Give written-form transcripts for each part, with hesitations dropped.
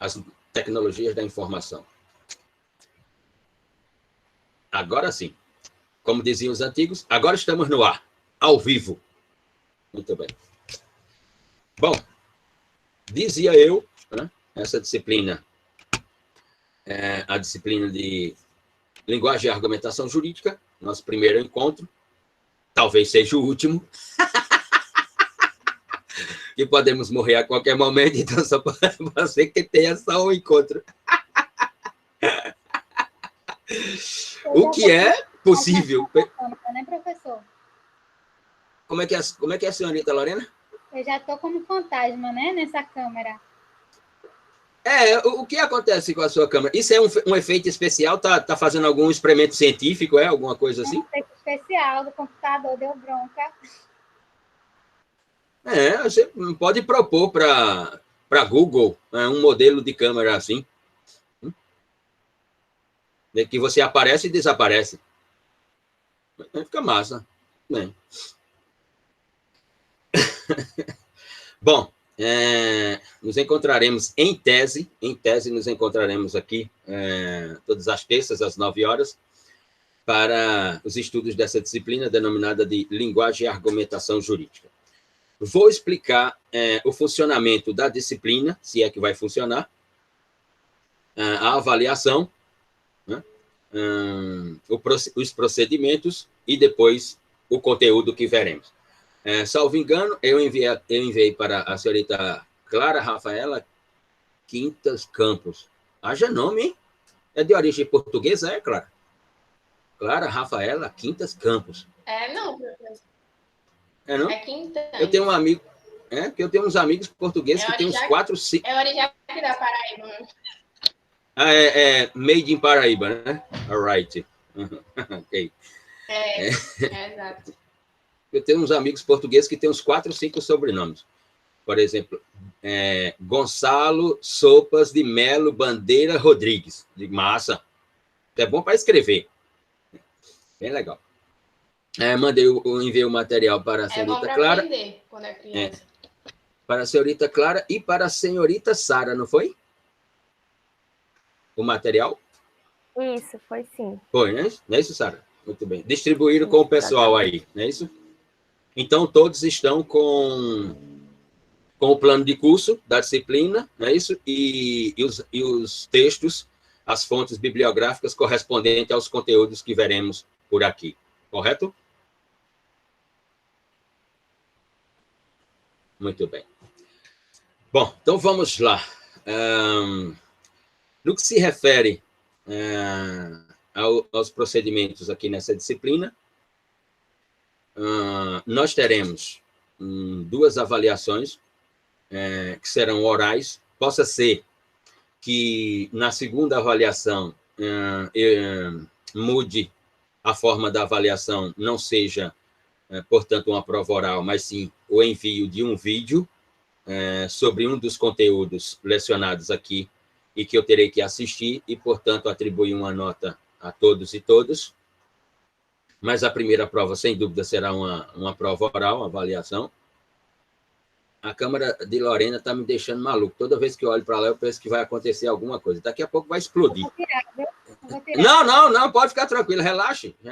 as tecnologias da informação. Agora sim. Como diziam os antigos, agora estamos no ar, ao vivo. Muito bem. Bom, dizia eu, né, essa disciplina é a disciplina de linguagem e argumentação jurídica, nosso primeiro encontro, talvez seja o último, que podemos morrer a qualquer momento, então só pode ser que tenha só um encontro. O que é possível. Né, professor? Como é que é, senhorita Lorena? Eu já estou como fantasma, né, nessa câmera. O que acontece com a sua câmera? Isso é um efeito especial? Tá fazendo algum experimento científico, alguma coisa assim? Um efeito especial do computador, deu bronca. Você pode propor para Google um modelo de câmera assim, que você aparece e desaparece. Fica massa. Bem. Bom, nos encontraremos em tese nos encontraremos aqui todas as terças, às 9 horas, para os estudos dessa disciplina denominada de linguagem e argumentação jurídica. Vou explicar o funcionamento da disciplina, se é que vai funcionar, a avaliação, né, os procedimentos e depois o conteúdo que veremos. Salvo engano, eu enviei para a senhorita Clara Rafaela Quintas Campos. Haja nome, hein? É de origem portuguesa, Clara? Clara Rafaela Quintas Campos. Não, professor. Não? É Quintas. Eu tenho um amigo, que eu tenho uns amigos portugueses que tem uns 4, 5... É origem da Paraíba. Made in Paraíba, né? All right. Ok. Exato. Eu tenho uns amigos portugueses que têm uns 4 ou 5 sobrenomes. Por exemplo, Gonçalo Sopas de Melo Bandeira Rodrigues. De massa. É bom para escrever. Bem legal. Enviei o material para a senhorita Clara. Aprender quando é criança. Para a senhorita Clara e para a senhorita Sara, não foi? O material? Isso, foi sim. Foi, né? Não é isso, Sara? Muito bem. Distribuíram com o pessoal aí, não é isso? Então, todos estão com o plano de curso da disciplina, não é isso? E os textos, as fontes bibliográficas correspondentes aos conteúdos que veremos por aqui. Correto? Muito bem. Bom, então vamos lá. No que se refere aos procedimentos aqui nessa disciplina, nós teremos 2 avaliações que serão orais. Possa ser que na segunda avaliação mude a forma da avaliação, não seja, portanto, uma prova oral, mas sim o envio de um vídeo sobre um dos conteúdos lecionados aqui e que eu terei que assistir e, portanto, atribuir uma nota a todos e todas. Mas a primeira prova, sem dúvida, será uma prova oral, uma avaliação. A câmera de Lorena está me deixando maluco. Toda vez que eu olho para lá, eu penso que vai acontecer alguma coisa. Daqui a pouco vai explodir. Vou tirar. Não, pode ficar tranquilo. Relaxe. Não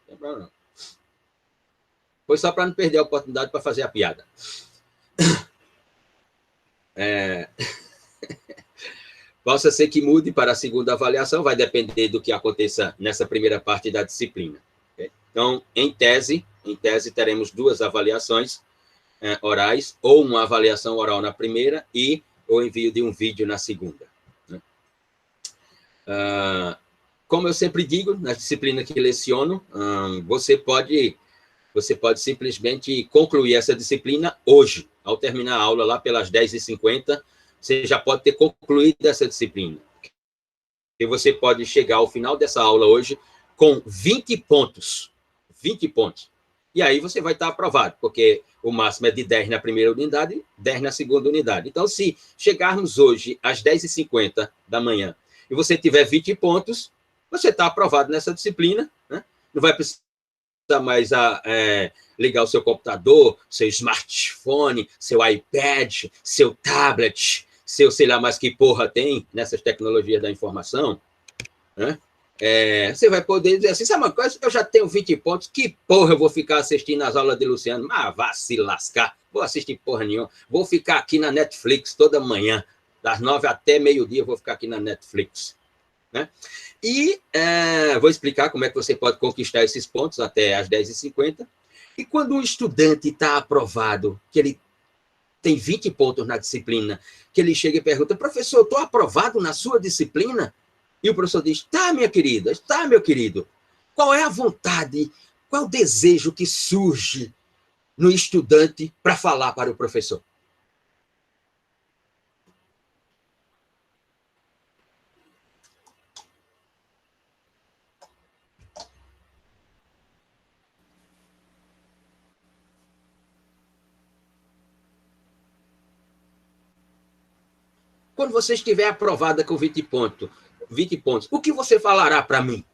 tem problema, não. Foi só para não perder a oportunidade para fazer a piada. Possa ser que mude para a segunda avaliação, vai depender do que aconteça nessa primeira parte da disciplina. Então, em tese, teremos 2 avaliações orais, ou uma avaliação oral na primeira e o envio de um vídeo na segunda. Como eu sempre digo, na disciplina que leciono, você pode simplesmente concluir essa disciplina hoje, ao terminar a aula lá pelas 10h50, você já pode ter concluído essa disciplina. E você pode chegar ao final dessa aula hoje com 20 pontos. 20 pontos. E aí você vai estar aprovado, porque o máximo é de 10 na primeira unidade, 10 na segunda unidade. Então, se chegarmos hoje às 10h50 da manhã e você tiver 20 pontos, você está aprovado nessa disciplina, né? Não vai precisar mais ligar o seu computador, seu smartphone, seu iPad, seu tablet, se eu sei lá mais que porra tem nessas tecnologias da informação, né? Você vai poder dizer assim, sabe uma coisa? Eu já tenho 20 pontos, que porra eu vou ficar assistindo as aulas de Luciano? Mas vá se lascar, vou assistir porra nenhuma, vou ficar aqui na Netflix toda manhã, das 9 até meio-dia eu vou ficar aqui na Netflix, né? E vou explicar como é que você pode conquistar esses pontos até às 10h50. E quando um estudante está aprovado, que ele tem 20 pontos na disciplina, que ele chega e pergunta, professor, estou aprovado na sua disciplina? E o professor diz, tá, minha querida, está, meu querido. Qual é a vontade, qual é o desejo que surge no estudante para falar para o professor? Quando você estiver aprovada com 20 pontos, o que você falará para mim?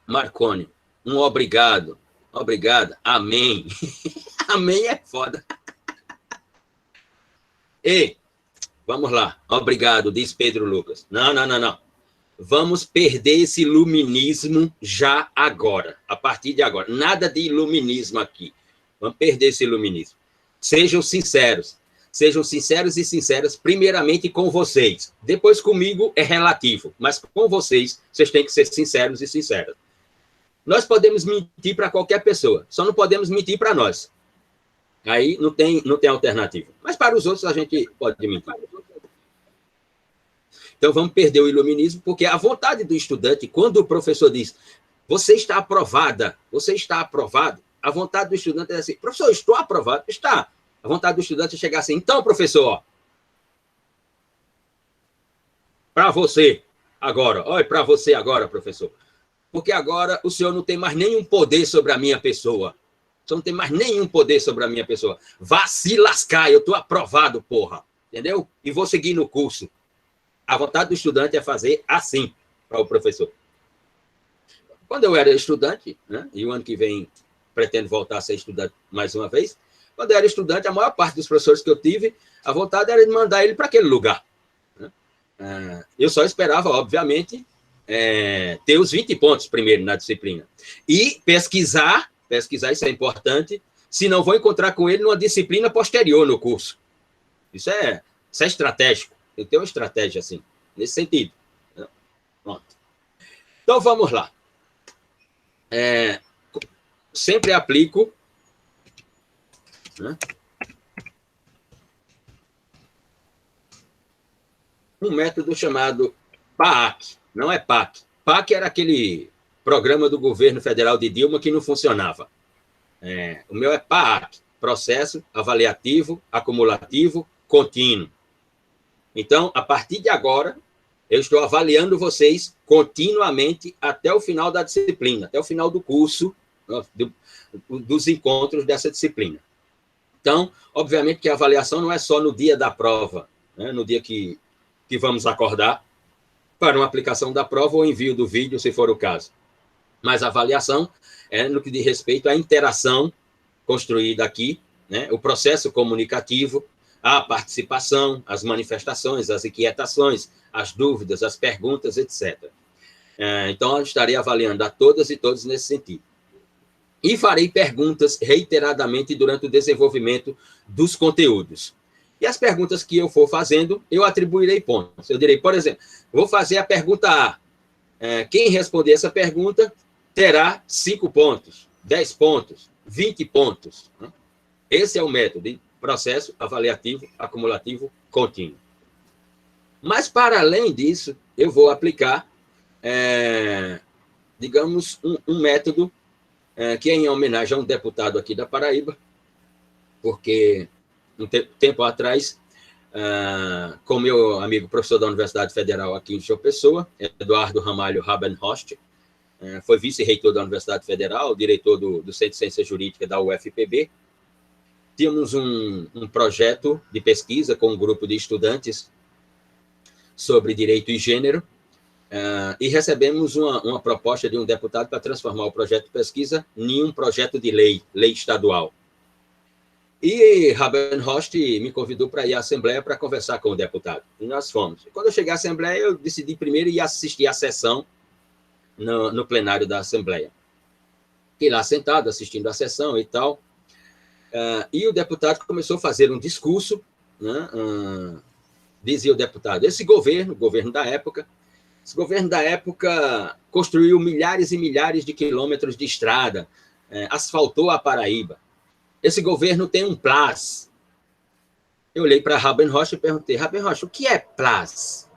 Marconi, um obrigado, obrigada, amém. Amém é foda. Ei, vamos lá, obrigado, diz Pedro Lucas. Não. Vamos perder esse iluminismo já agora, a partir de agora. Nada de iluminismo aqui. Vamos perder esse iluminismo. Sejam sinceros e sinceras, primeiramente com vocês. Depois comigo é relativo, mas com vocês têm que ser sinceros e sinceras. Nós podemos mentir para qualquer pessoa, só não podemos mentir para nós. Aí não tem alternativa. Mas para os outros a gente pode mentir. Então vamos perder o iluminismo, porque a vontade do estudante, quando o professor diz, você está aprovada, você está aprovado, a vontade do estudante é assim, professor, estou aprovado? Está. A vontade do estudante é chegar assim, então, professor, para você agora, olha, para você agora, professor, porque agora o senhor não tem mais nenhum poder sobre a minha pessoa. O senhor não tem mais nenhum poder sobre a minha pessoa. Vá se lascar, eu estou aprovado, porra. Entendeu? E vou seguir no curso. A vontade do estudante é fazer assim para o professor. Quando eu era estudante, né, e o ano que vem pretendo voltar a ser estudante mais uma vez, quando eu era estudante, a maior parte dos professores que eu tive, a vontade era de mandar ele para aquele lugar. Eu só esperava, obviamente, ter os 20 pontos primeiro na disciplina. E pesquisar, isso é importante, se não vou encontrar com ele numa disciplina posterior no curso. Isso é estratégico. Eu tenho uma estratégia assim, nesse sentido. Pronto. Então, vamos lá. Sempre aplico, né, um método chamado PAAC. Não é PAC. PAC era aquele programa do governo federal de Dilma que não funcionava. O meu é PAAC, processo avaliativo, acumulativo, contínuo. Então, a partir de agora, eu estou avaliando vocês continuamente até o final da disciplina, até o final do curso, dos encontros dessa disciplina. Então, obviamente que a avaliação não é só no dia da prova, né, no dia que vamos acordar para uma aplicação da prova ou envio do vídeo, se for o caso. Mas a avaliação é no que diz respeito à interação construída aqui, né, o processo comunicativo, a participação, as manifestações, as inquietações, as dúvidas, as perguntas, etc. Então, eu estarei avaliando a todas e todos nesse sentido. E farei perguntas reiteradamente durante o desenvolvimento dos conteúdos. E as perguntas que eu for fazendo, eu atribuirei pontos. Eu direi, por exemplo, vou fazer a pergunta A. Quem responder essa pergunta terá 5 pontos, 10 pontos, 20 pontos. Esse é o método de processo avaliativo, acumulativo, contínuo. Mas, para além disso, eu vou aplicar, digamos, um método que é em homenagem a um deputado aqui da Paraíba, porque um tempo atrás, com meu amigo professor da Universidade Federal aqui em João Pessoa, Eduardo Ramalho Rabenhorst, foi vice-reitor da Universidade Federal, diretor do Centro de Ciência Jurídica da UFPB. Tínhamos um projeto de pesquisa com um grupo de estudantes sobre direito e gênero, e recebemos uma proposta de um deputado para transformar o projeto de pesquisa em um projeto de lei estadual. E Rabenhost me convidou para ir à Assembleia para conversar com o deputado. E nós fomos. E quando eu cheguei à Assembleia, eu decidi primeiro ir assistir à sessão no plenário da Assembleia. Fiquei lá sentado, assistindo a sessão e tal. E o deputado começou a fazer um discurso, né? Dizia o deputado, esse governo, o governo da época, construiu milhares e milhares de quilômetros de estrada, asfaltou a Paraíba. Esse governo tem um PLAS. Eu olhei para Rabenhost e perguntei, Rabenhost, o que é PLAS?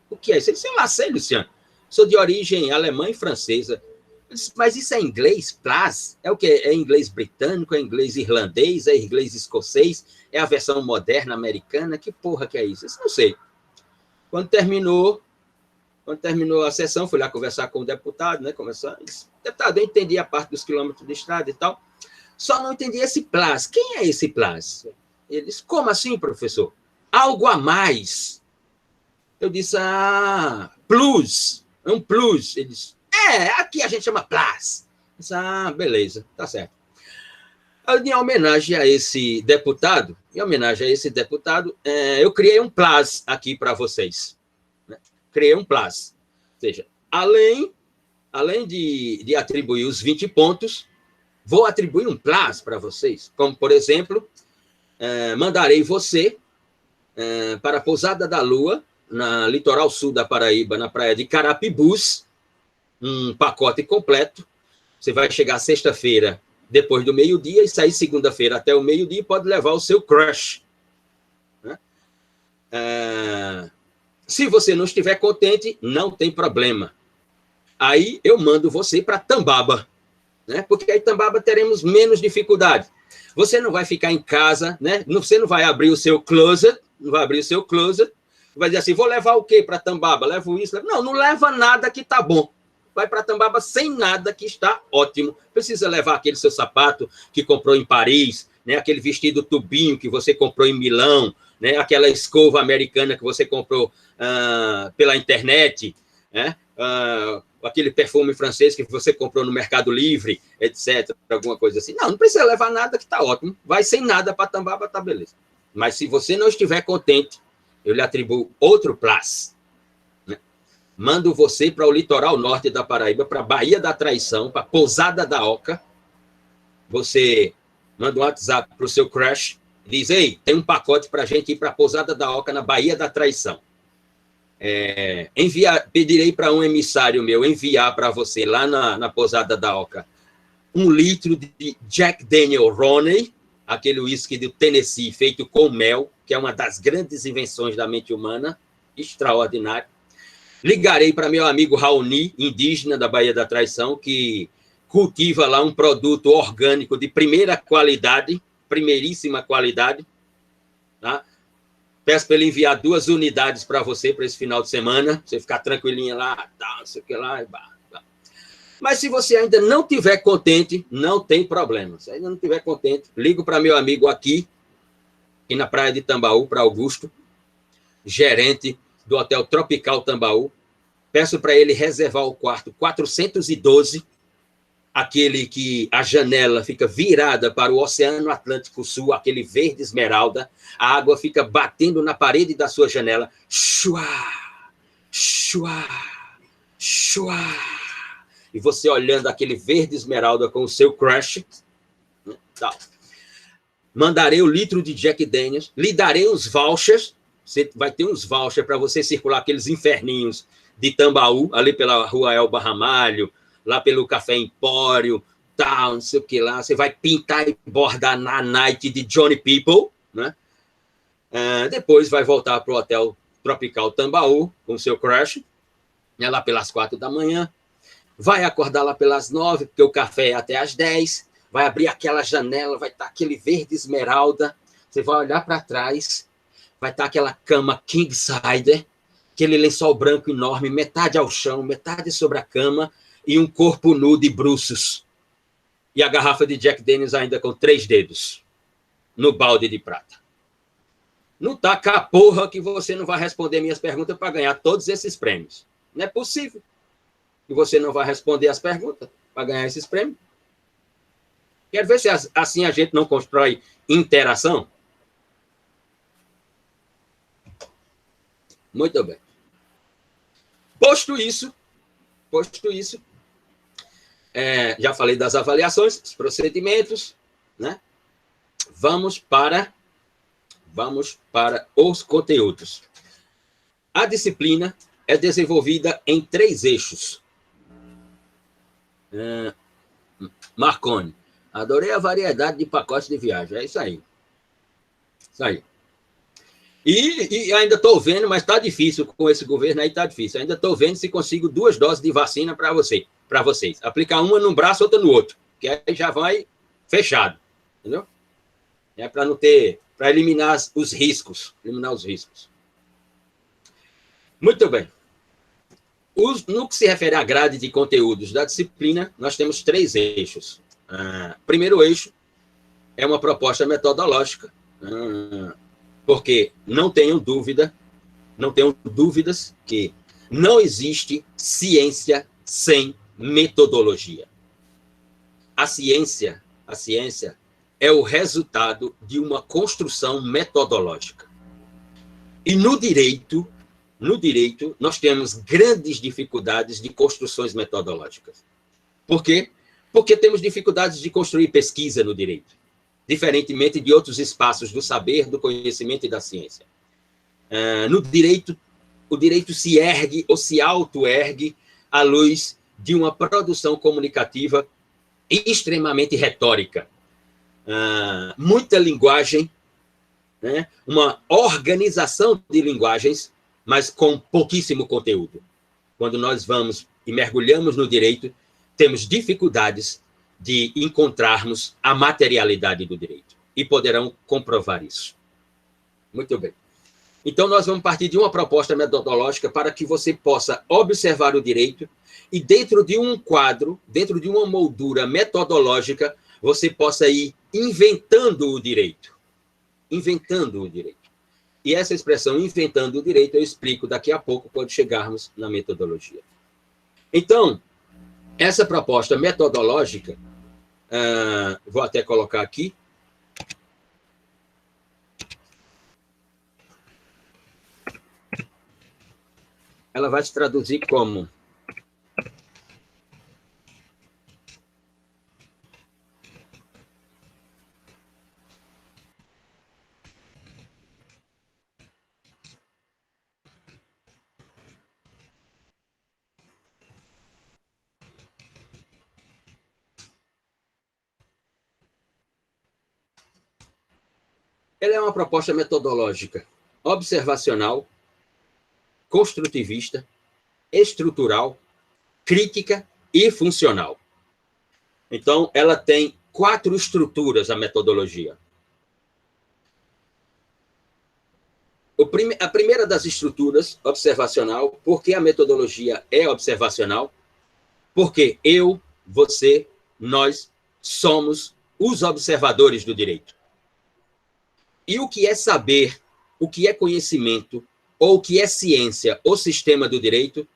O que é isso? Ele disse, eu não sei, Luciano. Sou de origem alemã e francesa. Eu disse, mas isso é inglês, PLAS? É o quê? É inglês britânico, é inglês irlandês, é inglês escocês, é a versão moderna americana? Que porra que é isso? Eu disse, não sei. Quando terminou a sessão, fui lá conversar com o deputado, né? Disse, deputado, eu entendi a parte dos quilômetros de estrada e tal, só não entendi esse PLAS. Quem é esse PLAS? Ele disse, como assim, professor? Algo a mais. Eu disse, plus. É um plus. Ele disse, aqui a gente chama PLAS. Eu disse, beleza, tá certo. Em homenagem a esse deputado, eu criei um PLAS aqui para vocês. Né? Criei um PLAS. Ou seja, além de atribuir os 20 pontos, vou atribuir um PLAS para vocês, como, por exemplo, mandarei você para a Pousada da Lua, na litoral sul da Paraíba, na praia de Carapibus, um pacote completo. Você vai chegar sexta-feira, depois do meio-dia, e sair segunda-feira até o meio-dia, e pode levar o seu crush. Né? Se você não estiver contente, não tem problema. Aí eu mando você para Tambaba, né? Porque aí em Tambaba teremos menos dificuldade. Você não vai ficar em casa, né? Você não vai abrir o seu closet, vai dizer assim, vou levar o quê para Tambaba? Levo isso? Não leva nada que tá bom. Vai para Tambaba sem nada que está ótimo. Precisa levar aquele seu sapato que comprou em Paris, né? Aquele vestido tubinho que você comprou em Milão, né? Aquela escova americana que você comprou pela internet, né? Aquele perfume francês que você comprou no Mercado Livre, etc., alguma coisa assim. Não precisa levar nada que está ótimo. Vai sem nada para Tambaba, tá beleza. Mas se você não estiver contente, eu lhe atribuo outro PLAS. Né? Mando você para o litoral norte da Paraíba, para a Baía da Traição, para a Pousada da Oca. Você manda um WhatsApp para o seu crush, diz, ei, tem um pacote para a gente ir para a Pousada da Oca, na Baía da Traição. Pedirei para um emissário meu enviar para você, lá na Pousada da Oca, 1 litro de Jack Daniel Roney, aquele uísque do Tennessee feito com mel, que é uma das grandes invenções da mente humana, extraordinário. Ligarei para meu amigo Raoni, indígena da Baía da Traição, que cultiva lá um produto orgânico de primeira qualidade, primeiríssima qualidade, tá? Peço para ele enviar 2 unidades para você, para esse final de semana, você ficar tranquilinha lá, tá, não sei o que lá. Mas se você ainda não estiver contente, não tem problema. Se ainda não estiver contente, ligo para meu amigo aqui na praia de Tambaú, para Augusto, gerente do Hotel Tropical Tambaú. Peço para ele reservar o quarto 412, aquele que a janela fica virada para o Oceano Atlântico Sul, aquele verde esmeralda, a água fica batendo na parede da sua janela, chuá, chuá, chuá, e você olhando aquele verde esmeralda com o seu crush, tá. Mandarei o litro de Jack Daniels, lhe darei uns vouchers, você vai ter uns vouchers para você circular aqueles inferninhos de Tambaú, ali pela rua Elba Ramalho, lá pelo Café Empório, tal, não sei o que lá. Você vai pintar e bordar na night de Johnny People, né? Depois vai voltar para o Hotel Tropical Tambaú, com o seu crush, né, lá pelas 4 da manhã. Vai acordar lá pelas 9, porque o café é até às 10. Vai abrir aquela janela, vai estar aquele verde esmeralda. Você vai olhar para trás, vai estar aquela cama king size, aquele lençol branco enorme, metade ao chão, metade sobre a cama, e um corpo nu de bruços. E a garrafa de Jack Daniels ainda com 3 dedos no balde de prata. Não taca a porra que você não vai responder minhas perguntas para ganhar todos esses prêmios. Não é possível que você não vai responder as perguntas para ganhar esses prêmios. Quero ver se assim a gente não constrói interação. Muito bem. Posto isso, já falei das avaliações, os procedimentos, né? Vamos para os conteúdos. A disciplina é desenvolvida em 3 eixos. Marconi, adorei a variedade de pacotes de viagem. É isso aí. Isso aí. E ainda estou vendo, mas está difícil com esse governo aí, está difícil. Ainda estou vendo se consigo 2 doses de vacina para vocês. Aplicar uma num braço, outra no outro. Que aí já vai fechado. Entendeu? É para não ter, para eliminar os riscos. Muito bem. No que se refere à grade de conteúdos da disciplina, nós temos 3 eixos. Primeiro eixo é uma proposta metodológica, porque não tenham dúvidas que não existe ciência sem metodologia. A ciência é o resultado de uma construção metodológica. E no direito, nós temos grandes dificuldades de construções metodológicas. Por quê? Porque temos dificuldades de construir pesquisa no direito, diferentemente de outros espaços do saber, do conhecimento e da ciência. No direito, o direito se ergue ou se auto-ergue à luz de uma produção comunicativa extremamente retórica. Muita linguagem, né? Uma organização de linguagens, mas com pouquíssimo conteúdo. Quando nós vamos e mergulhamos no direito, temos dificuldades de encontrarmos a materialidade do direito. E poderão comprovar isso. Muito bem. Então, nós vamos partir de uma proposta metodológica para que você possa observar o direito e, dentro de um quadro, dentro de uma moldura metodológica, você possa ir inventando o direito. Inventando o direito. E essa expressão, inventando o direito, eu explico daqui a pouco, quando chegarmos na metodologia. Então, essa proposta metodológica, vou até colocar aqui. Ela vai se traduzir como... Ela é uma proposta metodológica observacional, construtivista, estrutural, crítica e funcional. Então, ela tem 4 estruturas, a metodologia. A primeira das estruturas, observacional, porque a metodologia é observacional, porque eu, você, nós somos os observadores do direito. E o que é saber, o que é conhecimento, ou o que é ciência ou sistema do direito,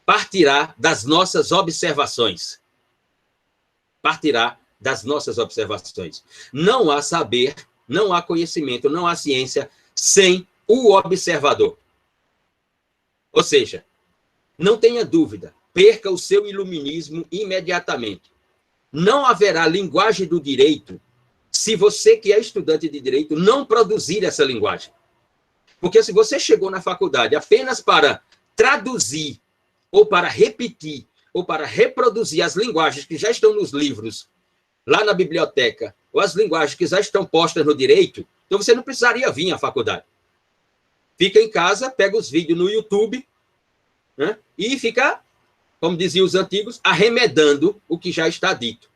partirá das nossas observações. Partirá das nossas observações. Não há saber, não há conhecimento, não há ciência sem o observador. Ou seja, não tenha dúvida, perca o seu iluminismo imediatamente. Não haverá linguagem do direito se você, que é estudante de direito, não produzir essa linguagem. Porque se você chegou na faculdade apenas para traduzir, ou para repetir, ou para reproduzir as linguagens que já estão nos livros, lá na biblioteca, ou as linguagens que já estão postas no direito, então você não precisaria vir à faculdade. Fica em casa, pega os vídeos no YouTube, né, e fica, como diziam os antigos, arremedando o que já está dito.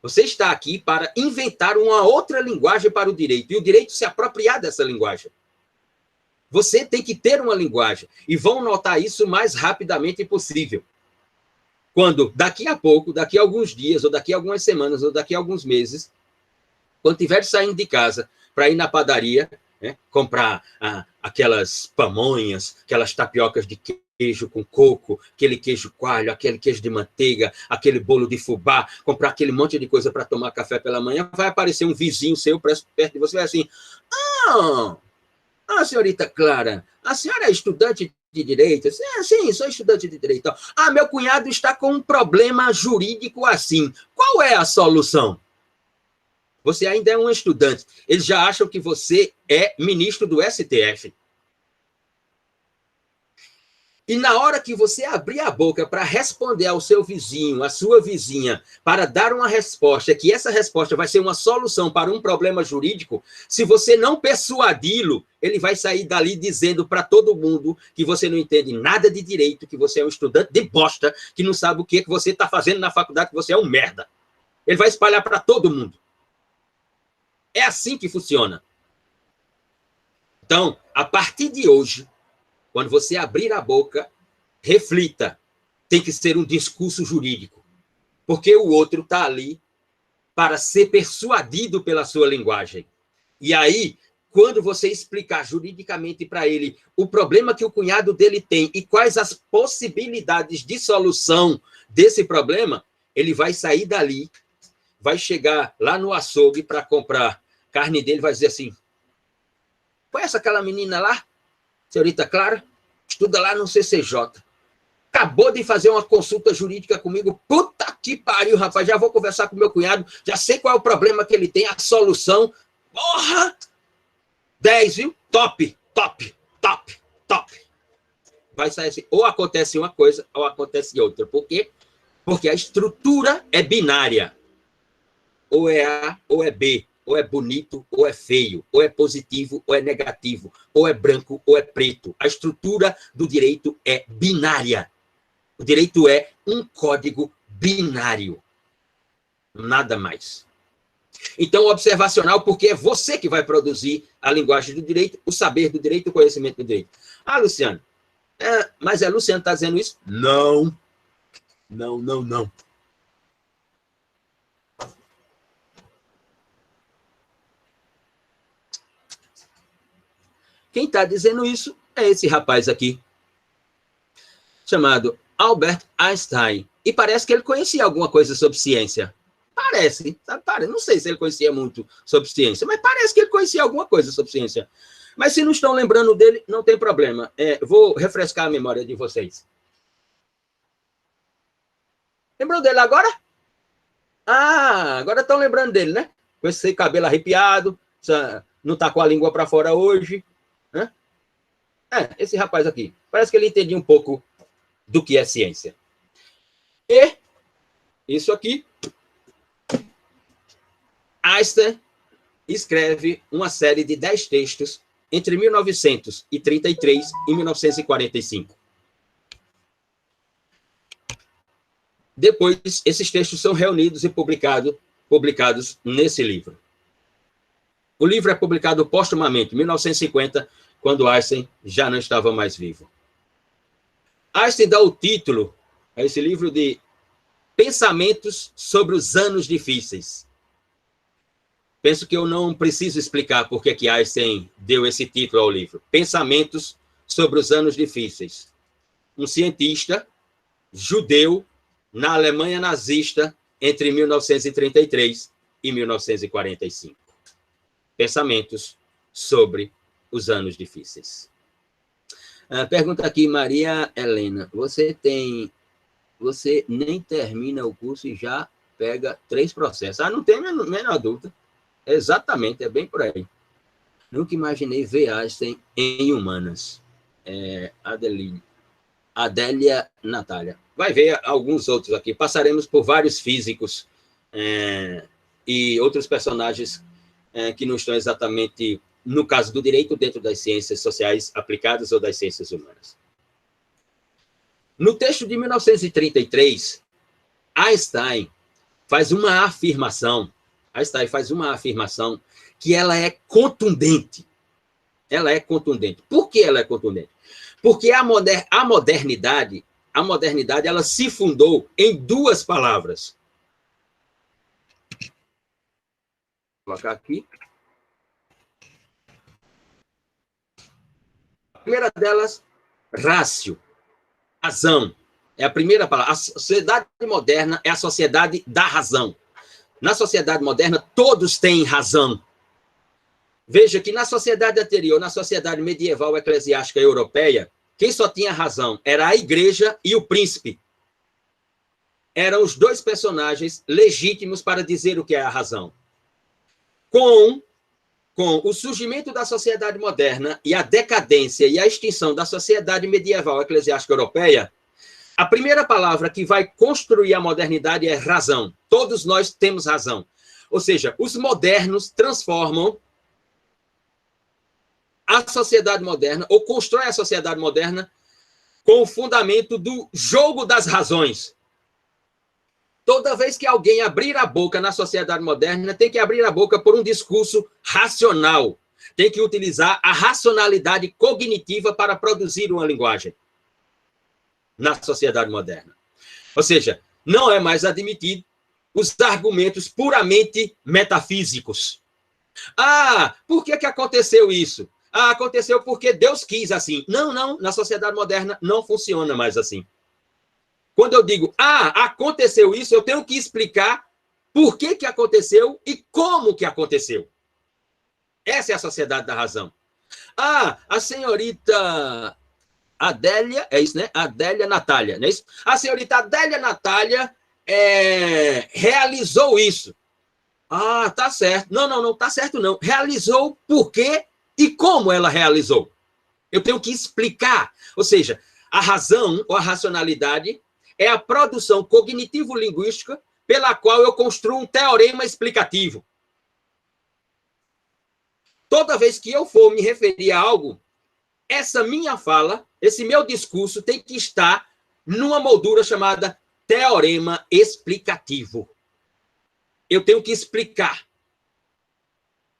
Você está aqui para inventar uma outra linguagem para o direito, e o direito se apropriar dessa linguagem. Você tem que ter uma linguagem, e vão notar isso o mais rapidamente possível. Quando, daqui a pouco, daqui a alguns dias, ou daqui a algumas semanas, ou daqui a alguns meses, quando estiver saindo de casa para ir na padaria, né, comprar aquelas pamonhas, aquelas tapiocas de queijo com coco, aquele queijo coalho, aquele queijo de manteiga, aquele bolo de fubá, comprar aquele monte de coisa para tomar café pela manhã, vai aparecer um vizinho seu perto de você, vai assim, senhorita Clara, a senhora é estudante de direito? Sim, sou estudante de direito. Meu cunhado está com um problema jurídico assim. Qual é a solução? Você ainda é um estudante. Eles já acham que você é ministro do STF. E na hora que você abrir a boca para responder ao seu vizinho, à sua vizinha, para dar uma resposta, que essa resposta vai ser uma solução para um problema jurídico, se você não persuadi-lo, ele vai sair dali dizendo para todo mundo que você não entende nada de direito, que você é um estudante de bosta, que não sabe o que você está fazendo na faculdade, que você é um merda. Ele vai espalhar para todo mundo. É assim que funciona. Então, a partir de hoje, quando você abrir a boca, reflita. Tem que ser um discurso jurídico. Porque o outro está ali para ser persuadido pela sua linguagem. E aí, quando você explicar juridicamente para ele o problema que o cunhado dele tem e quais as possibilidades de solução desse problema, ele vai sair dali, vai chegar lá no açougue para comprar carne dele, vai dizer assim, conhece aquela menina lá? Senhorita Clara, estuda lá no CCJ. Acabou de fazer uma consulta jurídica comigo. Puta que pariu, rapaz. Já vou conversar com meu cunhado. Já sei qual é o problema que ele tem, a solução. Porra! 10, viu? Top, top, top, top. Vai sair assim. Ou acontece uma coisa, ou acontece outra. Por quê? Porque a estrutura é binária. Ou é A, ou é B. Ou é bonito, ou é feio, ou é positivo, ou é negativo, ou é branco, ou é preto. A estrutura do direito é binária. O direito é um código binário. Nada mais. Então, observacional, porque é você que vai produzir a linguagem do direito, o saber do direito, o conhecimento do direito. Luciano, mas a Luciano está dizendo isso? Não. Não, não, não. Quem está dizendo isso é esse rapaz aqui, chamado Albert Einstein. E parece que ele conhecia alguma coisa sobre ciência. Parece, sabe? Não sei se ele conhecia muito sobre ciência, mas parece que ele conhecia alguma coisa sobre ciência. Mas se não estão lembrando dele, não tem problema. Vou refrescar a memória de vocês. Lembrou dele agora? Agora estão lembrando dele, né? Com esse cabelo arrepiado, não está com a língua para fora hoje. Né? Esse rapaz aqui. Parece que ele entendia um pouco do que é ciência. E isso aqui, Einstein escreve uma série de 10 textos entre 1933 e 1945. Depois, esses textos são reunidos e publicados nesse livro. O livro é publicado póstumamente, em 1950, quando Einstein já não estava mais vivo. Einstein dá o título a esse livro de Pensamentos sobre os Anos Difíceis. Penso que eu não preciso explicar por que Einstein deu esse título ao livro. Pensamentos sobre os Anos Difíceis. Um cientista judeu na Alemanha nazista entre 1933 e 1945. Pensamentos sobre os anos difíceis. Pergunta aqui, Maria Helena. Você nem termina o curso e já pega 3 processos. Não tem menor dúvida. Exatamente, é bem por aí. Nunca imaginei ver Einstein em humanas. Adélia Natália. Vai ver alguns outros aqui. Passaremos por vários físicos e outros personagens que não estão exatamente, no caso do direito, dentro das ciências sociais aplicadas ou das ciências humanas. No texto de 1933, Einstein faz uma afirmação que ela é contundente. Ela é contundente. Por que ela é contundente? Porque a modernidade, ela se fundou em 2 palavras. Vou colocar aqui. A primeira delas, rácio. Razão é a primeira palavra. A sociedade moderna é a sociedade da razão. Na sociedade moderna, todos têm razão. Veja que na sociedade anterior, na sociedade medieval eclesiástica europeia, quem só tinha razão era a igreja e o príncipe. Eram os dois personagens legítimos para dizer o que é a razão. Com o surgimento da sociedade moderna e a decadência e a extinção da sociedade medieval eclesiástica europeia, a primeira palavra que vai construir a modernidade é razão. Todos nós temos razão. Ou seja, os modernos transformam a sociedade moderna, ou constroem a sociedade moderna com o fundamento do jogo das razões. Toda vez que alguém abrir a boca na sociedade moderna, tem que abrir a boca por um discurso racional. Tem que utilizar a racionalidade cognitiva para produzir uma linguagem na sociedade moderna. Ou seja, não é mais admitido os argumentos puramente metafísicos. Ah, por que aconteceu isso? Ah, aconteceu porque Deus quis assim. Não, na sociedade moderna não funciona mais assim. Quando eu digo, aconteceu isso, eu tenho que explicar por que aconteceu e como que aconteceu. Essa é a sociedade da razão. Ah, a senhorita Adélia, é isso, né? Adélia Natália, não é isso? A senhorita Adélia Natália realizou isso. Ah, tá certo. Não, tá certo não. Realizou por quê e como ela realizou. Eu tenho que explicar. Ou seja, a razão ou a racionalidade é a produção cognitivo-linguística pela qual eu construo um teorema explicativo. Toda vez que eu for me referir a algo, essa minha fala, esse meu discurso tem que estar numa moldura chamada teorema explicativo. Eu tenho que explicar.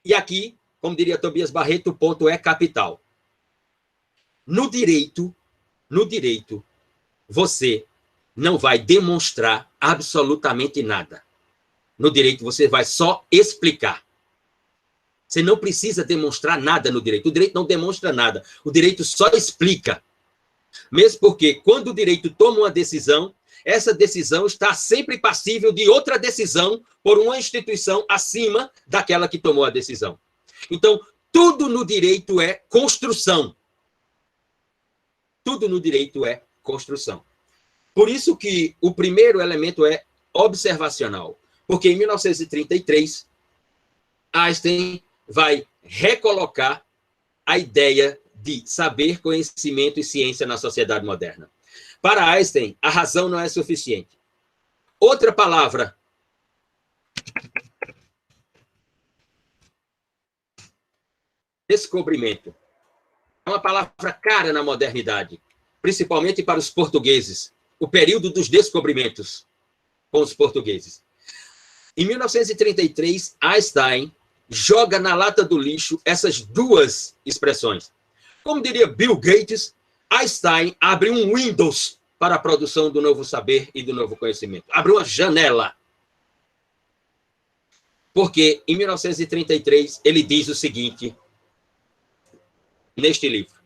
E aqui, como diria Tobias Barreto, o ponto é capital. No direito, você não vai demonstrar absolutamente nada. No direito, você vai só explicar. Você não precisa demonstrar nada no direito. O direito não demonstra nada. O direito só explica. Mesmo porque, quando o direito toma uma decisão, essa decisão está sempre passível de outra decisão por uma instituição acima daquela que tomou a decisão. Então, tudo no direito é construção. Tudo no direito é construção. Por isso que o primeiro elemento é observacional. Porque em 1933, Einstein vai recolocar a ideia de saber, conhecimento e ciência na sociedade moderna. Para Einstein, a razão não é suficiente. Outra palavra. Descobrimento. É uma palavra cara na modernidade, principalmente para os portugueses. O período dos descobrimentos com os portugueses. Em 1933, Einstein joga na lata do lixo essas duas expressões. Como diria Bill Gates, Einstein abre um Windows para a produção do novo saber e do novo conhecimento. Abre uma janela. Porque, em 1933, ele diz o seguinte, neste livro.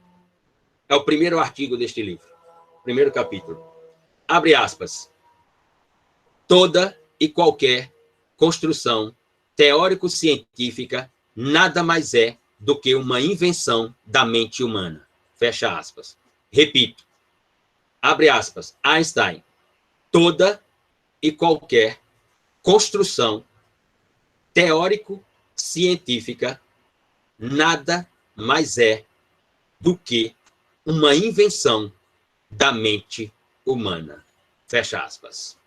É o primeiro artigo deste livro. Primeiro capítulo. Abre aspas. Toda e qualquer construção teórico-científica nada mais é do que uma invenção da mente humana. Fecha aspas. Repito. Abre aspas. Einstein. Toda e qualquer construção teórico-científica nada mais é do que uma invenção da mente humana. Fecha aspas.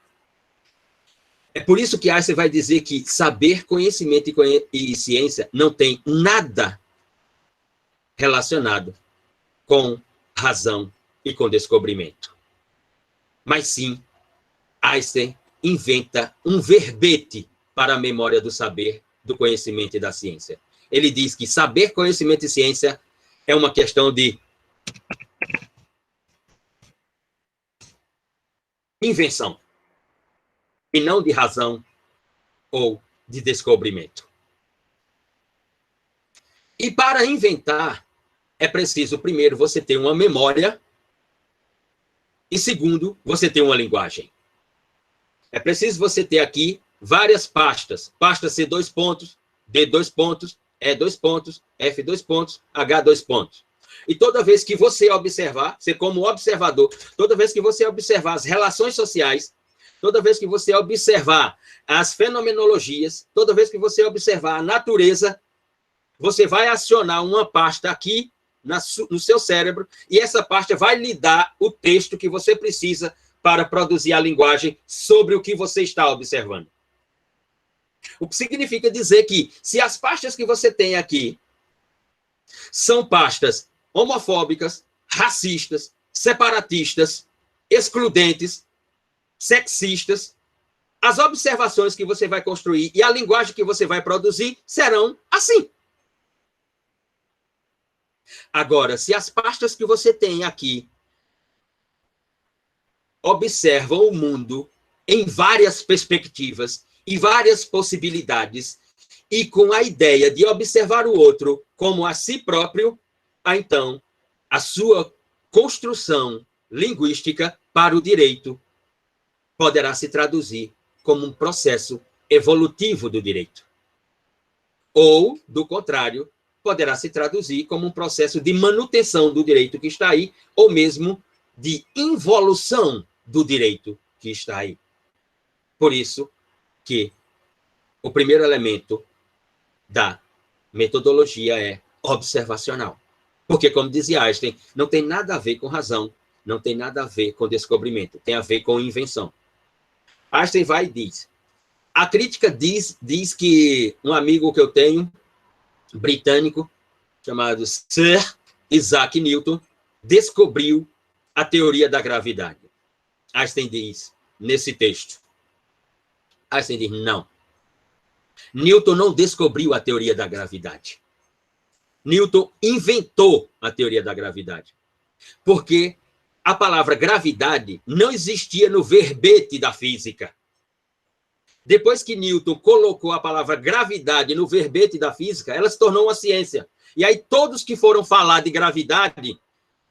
É por isso que Einstein vai dizer que saber, conhecimento e ciência não tem nada relacionado com razão e com descobrimento. Mas sim, Einstein inventa um verbete para a memória do saber, do conhecimento e da ciência. Ele diz que saber, conhecimento e ciência é uma questão de invenção, e não de razão ou de descobrimento. E para inventar, é preciso, primeiro, você ter uma memória E segundo, você tem uma linguagem. É preciso você ter aqui várias pastas. Pasta C, 2 pontos, D, 2 pontos, E, 2 pontos, F, 2 pontos, H, 2 pontos. E toda vez que você observar, você como observador, toda vez que você observar as relações sociais, toda vez que você observar as fenomenologias, toda vez que você observar a natureza, você vai acionar uma pasta aqui no seu cérebro, e essa pasta vai lhe dar o texto que você precisa para produzir a linguagem sobre o que você está observando. O que significa dizer que, se as pastas que você tem aqui são pastas homofóbicas, racistas, separatistas, excludentes, sexistas, as observações que você vai construir e a linguagem que você vai produzir serão assim. Agora, se as pastas que você tem aqui observam o mundo em várias perspectivas e várias possibilidades, e com a ideia de observar o outro como a si próprio, então, a sua construção linguística para o direito poderá se traduzir como um processo evolutivo do direito. Ou, do contrário, poderá se traduzir como um processo de manutenção do direito que está aí, ou mesmo de involução do direito que está aí. Por isso que o primeiro elemento da metodologia é observacional. Porque, como dizia Einstein, não tem nada a ver com razão, não tem nada a ver com descobrimento, tem a ver com invenção. Einstein vai e diz, a crítica diz que um amigo que eu tenho, britânico, chamado Sir Isaac Newton, descobriu a teoria da gravidade. Einstein diz, nesse texto, Einstein diz, não. Newton não descobriu a teoria da gravidade. Newton inventou a teoria da gravidade. Porque a palavra gravidade não existia no verbete da física. Depois que Newton colocou a palavra gravidade no verbete da física, ela se tornou uma ciência. E aí todos que foram falar de gravidade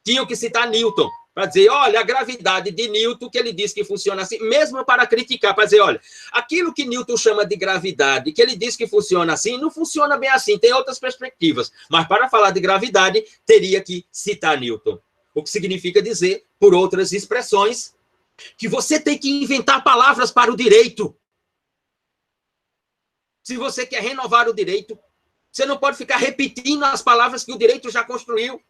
tinham que citar Newton, para dizer, olha, a gravidade de Newton, que ele diz que funciona assim, mesmo para criticar, para dizer, olha, aquilo que Newton chama de gravidade, que ele diz que funciona assim, não funciona bem assim, tem outras perspectivas. Mas para falar de gravidade, teria que citar Newton. O que significa dizer, por outras expressões, que você tem que inventar palavras para o direito. Se você quer renovar o direito, você não pode ficar repetindo as palavras que o direito já construiu.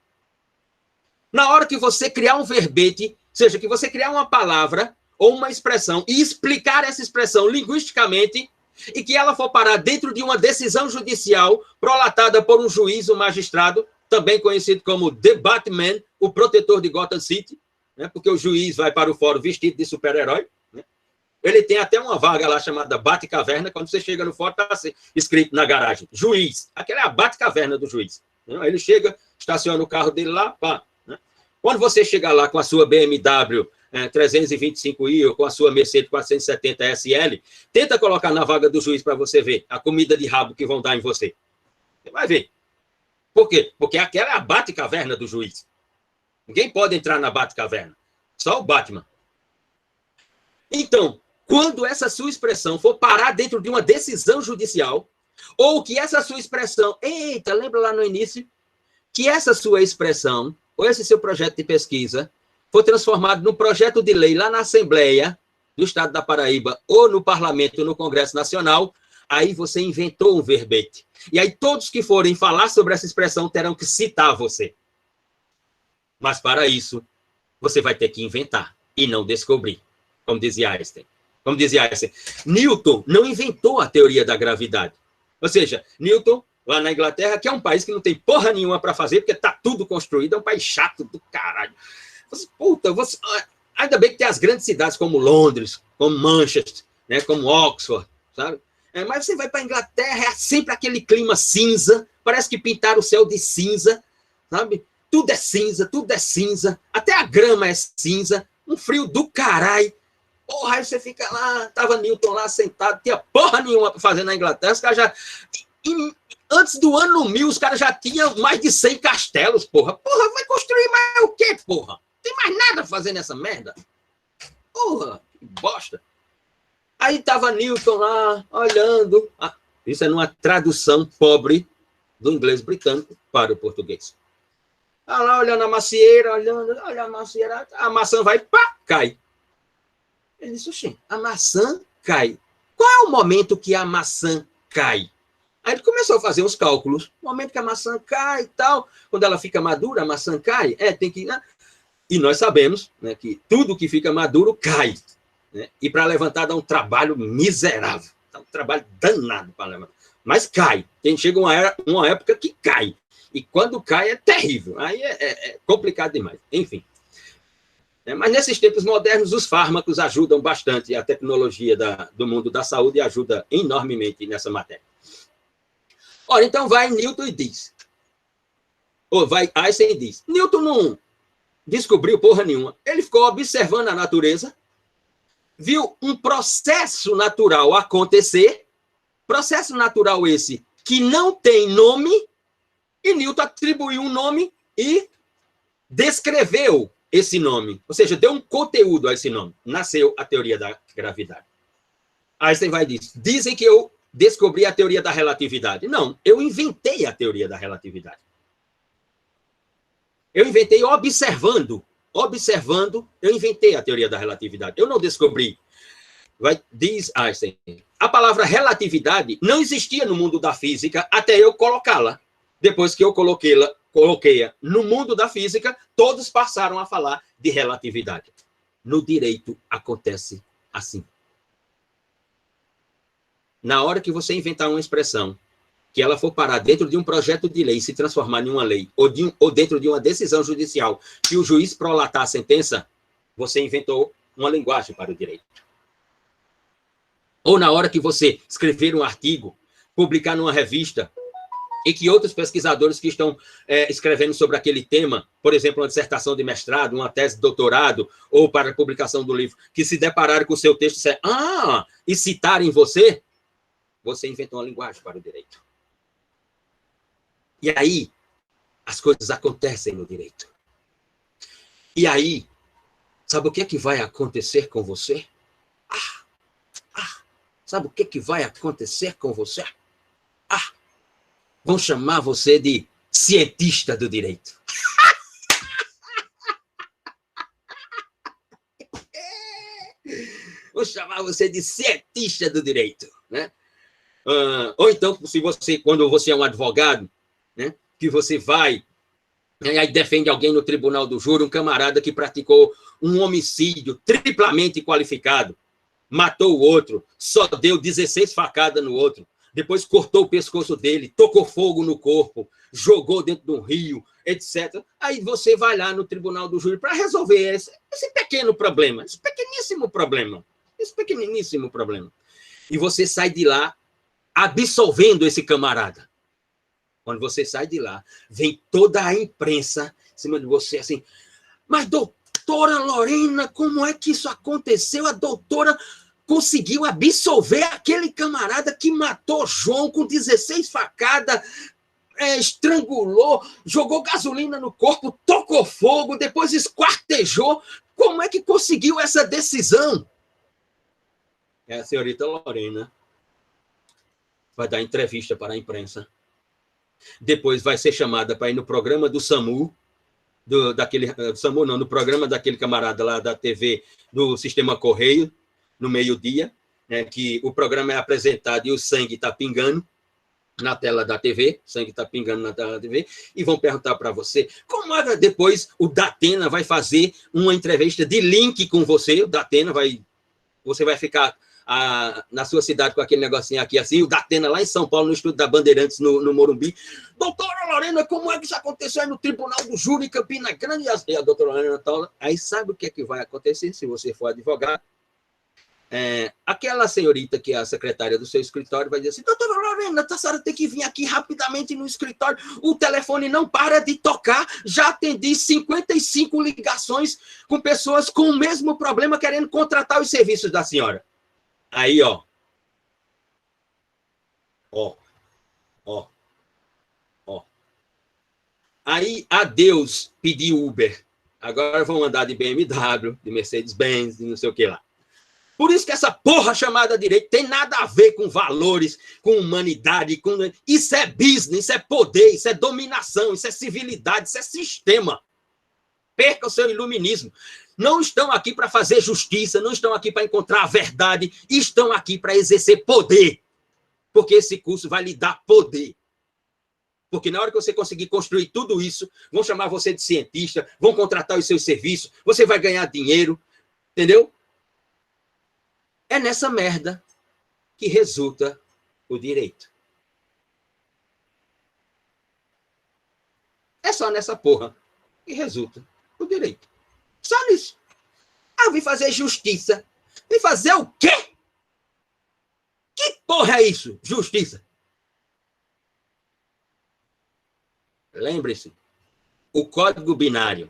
Na hora que você criar um verbete, ou seja, que você criar uma palavra ou uma expressão e explicar essa expressão linguisticamente e que ela for parar dentro de uma decisão judicial prolatada por um juiz ou magistrado, também conhecido como The Batman, o protetor de Gotham City, né, porque o juiz vai para o fórum vestido de super-herói, né? Ele tem até uma vaga lá chamada Batcaverna, quando você chega no fórum, está escrito na garagem, juiz. Aquela é a Batcaverna do juiz. Né? Ele chega, estaciona o carro dele lá, pá. Quando você chegar lá com a sua BMW 325i ou com a sua Mercedes 470 SL, tenta colocar na vaga do juiz para você ver a comida de rabo que vão dar em você. Você vai ver. Por quê? Porque aquela é a Batcaverna do juiz. Ninguém pode entrar na Batcaverna. Só o Batman. Então, quando essa sua expressão for parar dentro de uma decisão judicial, ou que essa sua expressão... Eita, lembra lá no início? Que essa sua expressão... ou esse seu projeto de pesquisa for transformado num projeto de lei lá na Assembleia do Estado da Paraíba ou no Parlamento, no Congresso Nacional, aí você inventou um verbete. E aí todos que forem falar sobre essa expressão terão que citar você. Mas para isso, você vai ter que inventar e não descobrir, como dizia Einstein. Como dizia Einstein, Newton não inventou a teoria da gravidade. Ou seja, Newton... lá na Inglaterra, que é um país que não tem porra nenhuma para fazer, porque está tudo construído, é um país chato do caralho. Ainda bem que tem as grandes cidades como Londres, como Manchester, né, como Oxford, sabe? Mas você vai para a Inglaterra, é sempre aquele clima cinza, parece que pintaram o céu de cinza, sabe? Tudo é cinza, até a grama é cinza, um frio do caralho. Porra, aí você fica lá, tava Newton lá sentado, tinha porra nenhuma para fazer na Inglaterra, os caras já... Antes do ano 1000, os caras já tinham mais de 100 castelos, porra. Porra, vai construir mais o quê, porra? tem mais nada fazendo essa merda. Porra, que bosta. Aí tava Newton lá, olhando. Isso é numa tradução pobre do inglês britânico para o português. Tá lá olhando a macieira, olha a macieira, a maçã vai, pá, cai. Ele disse, oxê, a maçã cai. Qual é o momento que a maçã cai? Aí ele começou a fazer uns cálculos. O momento que a maçã cai e tal, quando ela fica madura, a maçã cai. Tem que... Né? E nós sabemos, né, que tudo que fica maduro cai. Né? E para levantar dá um trabalho miserável. Dá um trabalho danado para levantar. Mas cai. Chega uma época que cai. E quando cai é terrível. Aí é complicado demais. Enfim. Mas nesses tempos modernos, os fármacos ajudam bastante. A tecnologia do mundo da saúde ajuda enormemente nessa matéria. Ora, então vai Newton e diz. Ou vai Einstein e diz. Newton não descobriu porra nenhuma. Ele ficou observando a natureza, viu um processo natural acontecer, processo natural esse que não tem nome, e Newton atribuiu um nome e descreveu esse nome. Ou seja, deu um conteúdo a esse nome. Nasceu a teoria da gravidade. Einstein vai dizer, dizem que eu descobri a teoria da relatividade. Não, eu inventei a teoria da relatividade. Eu inventei observando, eu inventei a teoria da relatividade. Eu não descobri. Diz Einstein, a palavra relatividade não existia no mundo da física até eu colocá-la. Depois que eu coloquei-a no mundo da física, todos passaram a falar de relatividade. No direito acontece assim. Na hora que você inventar uma expressão, que ela for parar dentro de um projeto de lei e se transformar em uma lei, ou dentro de uma decisão judicial, que o juiz prolatar a sentença, você inventou uma linguagem para o direito. Ou na hora que você escrever um artigo, publicar numa revista, e que outros pesquisadores que estão escrevendo sobre aquele tema, por exemplo, uma dissertação de mestrado, uma tese de doutorado, ou para a publicação do livro, que se depararem com o seu texto e citarem você inventou uma linguagem para o direito. E aí, as coisas acontecem no direito. E aí, sabe o que vai acontecer com você? Sabe o que vai acontecer com você? Vão chamar você de cientista do direito. Vão chamar você de cientista do direito, né? Ou então, quando você é um advogado, né, que você vai e aí defende alguém no tribunal do júri, um camarada que praticou um homicídio triplamente qualificado, matou o outro, só deu 16 facadas no outro, depois cortou o pescoço dele, tocou fogo no corpo, jogou dentro de um rio, etc. Aí você vai lá no tribunal do júri para resolver esse pequeno problema, esse pequeníssimo problema. E você sai de lá absolvendo esse camarada. Quando você sai de lá, vem toda a imprensa em cima de você, assim, mas doutora Lorena, como é que isso aconteceu? A doutora conseguiu absolver aquele camarada que matou João com 16 facadas, estrangulou, jogou gasolina no corpo, tocou fogo, depois esquartejou. Como é que conseguiu essa decisão? A senhorita Lorena vai dar entrevista para a imprensa. Depois vai ser chamada para ir no programa do SAMU, no programa daquele camarada lá da TV, do Sistema Correio, no meio-dia, né, que o programa é apresentado e o sangue está pingando na tela da TV, e vão perguntar para você, como é que depois o Datena vai fazer uma entrevista de link com você, você vai ficar na sua cidade com aquele negocinho aqui assim, o Datena lá em São Paulo, no estúdio da Bandeirantes, no Morumbi. Doutora Lorena, como é que isso aconteceu aí no Tribunal do Júri em Campina Grande? E a doutora Lorena tá lá. Aí sabe o que é que vai acontecer se você for advogado? Aquela senhorita que é a secretária do seu escritório vai dizer assim, doutora Lorena, a senhora tem que vir aqui rapidamente no escritório, o telefone não para de tocar, já atendi 55 ligações com pessoas com o mesmo problema querendo contratar os serviços da senhora. Aí, ó. Aí, adeus pedir Uber. Agora vão andar de BMW, de Mercedes-Benz, de não sei o que lá. Por isso que essa porra chamada direito tem nada a ver com valores, com humanidade, com... Isso é business, isso é poder, isso é dominação, isso é civilidade, isso é sistema. Perca o seu iluminismo. Não estão aqui para fazer justiça, não estão aqui para encontrar a verdade, estão aqui para exercer poder. Porque esse curso vai lhe dar poder. Porque na hora que você conseguir construir tudo isso, vão chamar você de cientista, vão contratar os seus serviços, você vai ganhar dinheiro, entendeu? É nessa merda que resulta o direito. É só nessa porra que resulta o direito. Só nisso. Ah, eu vim fazer justiça. Vim fazer o quê? Que porra é isso? Justiça. Lembre-se, o código binário,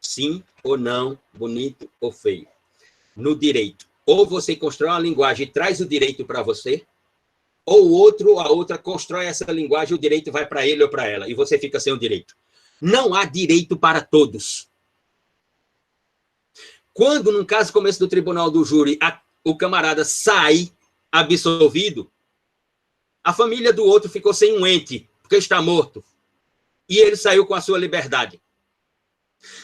sim ou não, bonito ou feio, no direito. Ou você constrói uma linguagem e traz o direito para você, ou a outra constrói essa linguagem e o direito vai para ele ou para ela, e você fica sem o direito. Não há direito para todos. Quando, no caso começo do tribunal do júri, o camarada sai absolvido, a família do outro ficou sem um ente, porque está morto. E ele saiu com a sua liberdade.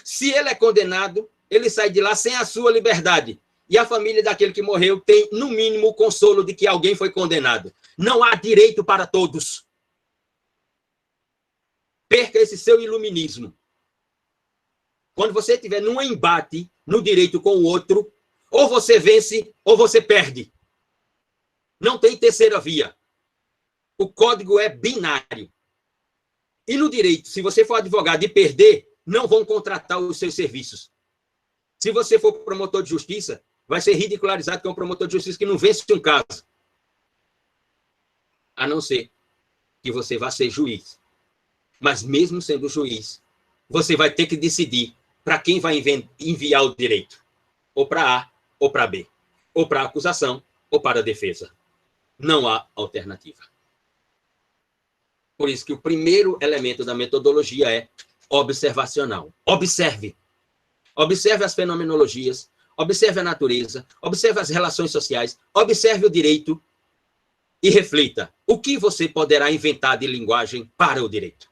Se ele é condenado, ele sai de lá sem a sua liberdade. E a família daquele que morreu tem, no mínimo, o consolo de que alguém foi condenado. Não há direito para todos. Perca esse seu iluminismo. Quando você estiver num embate no direito com o outro, ou você vence ou você perde. Não tem terceira via. O código é binário. E no direito, se você for advogado e perder, não vão contratar os seus serviços. Se você for promotor de justiça, vai ser ridicularizado que é um promotor de justiça que não vence um caso. A não ser que você vá ser juiz. Mas mesmo sendo juiz, você vai ter que decidir para quem vai enviar o direito. Ou para A, ou para B. Ou para a acusação, ou para a defesa. Não há alternativa. Por isso que o primeiro elemento da metodologia é observacional. Observe. Observe as fenomenologias, observe a natureza, observe as relações sociais, observe o direito e reflita o que você poderá inventar de linguagem para o direito.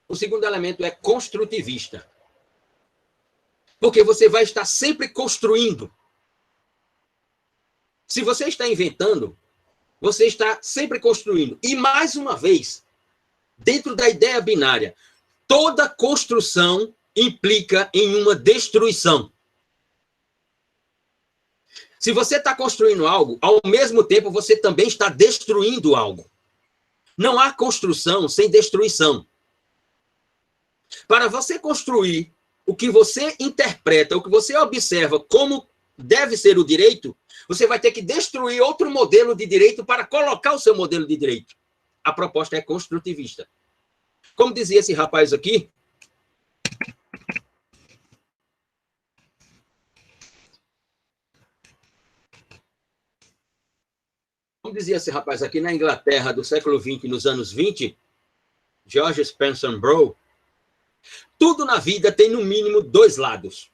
O segundo elemento é construtivista. Porque você vai estar sempre construindo. Se você está inventando, você está sempre construindo. E, mais uma vez, dentro da ideia binária, toda construção implica em uma destruição. Se você está construindo algo, ao mesmo tempo você também está destruindo algo. Não há construção sem destruição. Para você construir o que você interpreta, o que você observa como deve ser o direito, você vai ter que destruir outro modelo de direito para colocar o seu modelo de direito. A proposta é construtivista. Como dizia esse rapaz aqui, na Inglaterra do século XX, nos anos 20, George Spencer Brough, tudo na vida tem no mínimo dois lados.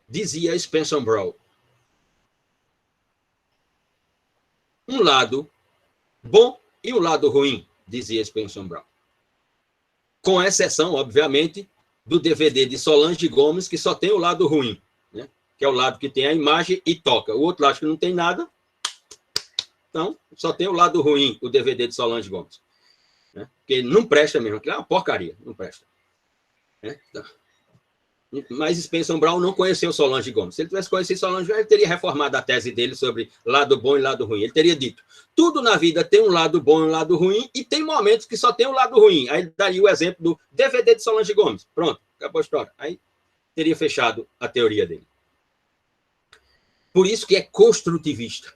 Dizia Spencer Brough. Um lado bom e um lado ruim, dizia Spencer Brough. Com exceção, obviamente, do DVD de Solange Gomes, que só tem o lado ruim, né? Que é o lado que tem a imagem e toca. O outro lado que não tem nada, então só tem o lado ruim, o DVD de Solange Gomes. Né? Porque não presta mesmo, aquilo é uma porcaria, não presta. Né? Então, mas Spencer Brough não conheceu Solange Gomes. Se ele tivesse conhecido Solange Gomes, ele teria reformado a tese dele sobre lado bom e lado ruim. Ele teria dito, tudo na vida tem um lado bom e um lado ruim, e tem momentos que só tem um lado ruim. Aí ele daria o exemplo do DVD de Solange Gomes. Pronto, acabou a história. Aí teria fechado a teoria dele. Por isso que é construtivista.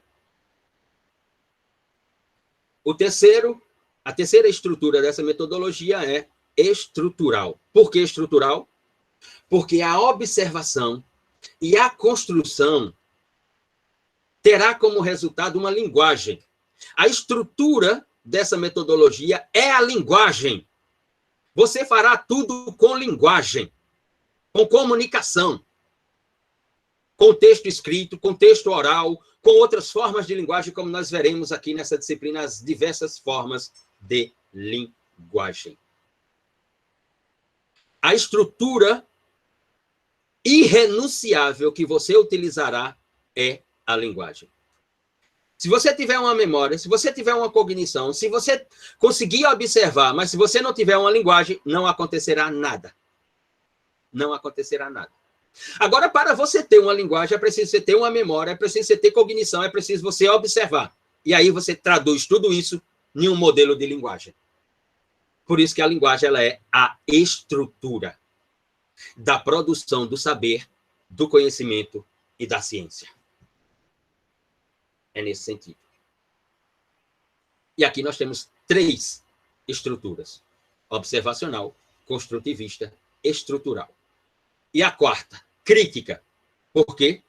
A terceira estrutura dessa metodologia é estrutural. Por que estrutural? Porque a observação e a construção terá como resultado uma linguagem. A estrutura dessa metodologia é a linguagem. Você fará tudo com linguagem, com comunicação, com texto escrito, com texto oral, com outras formas de linguagem, como nós veremos aqui nessa disciplina, as diversas formas de linguagem. A estrutura irrenunciável que você utilizará é a linguagem. Se você tiver uma memória, se você tiver uma cognição, se você conseguir observar, mas se você não tiver uma linguagem, não acontecerá nada. Não acontecerá nada. Agora, para você ter uma linguagem, é preciso você ter uma memória, é preciso você ter cognição, é preciso você observar. E aí você traduz tudo isso em um modelo de linguagem. Por isso que a linguagem ela é a estrutura da produção do saber, do conhecimento e da ciência. É nesse sentido. E aqui nós temos 3 estruturas: observacional, construtivista, estrutural. E a 4ª, crítica. Por quê?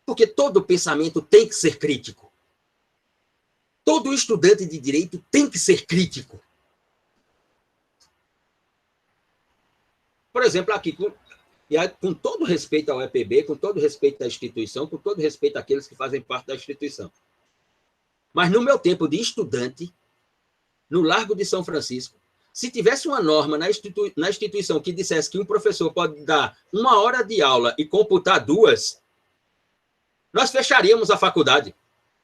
Porque todo pensamento tem que ser crítico. Todo estudante de direito tem que ser crítico. Por exemplo, aqui, com todo respeito ao EPB, com todo respeito à instituição, com todo respeito àqueles que fazem parte da instituição. Mas no meu tempo de estudante, no Largo de São Francisco, se tivesse uma norma na instituição que dissesse que um professor pode dar 1 hora de aula e computar 2, nós fecharíamos a faculdade.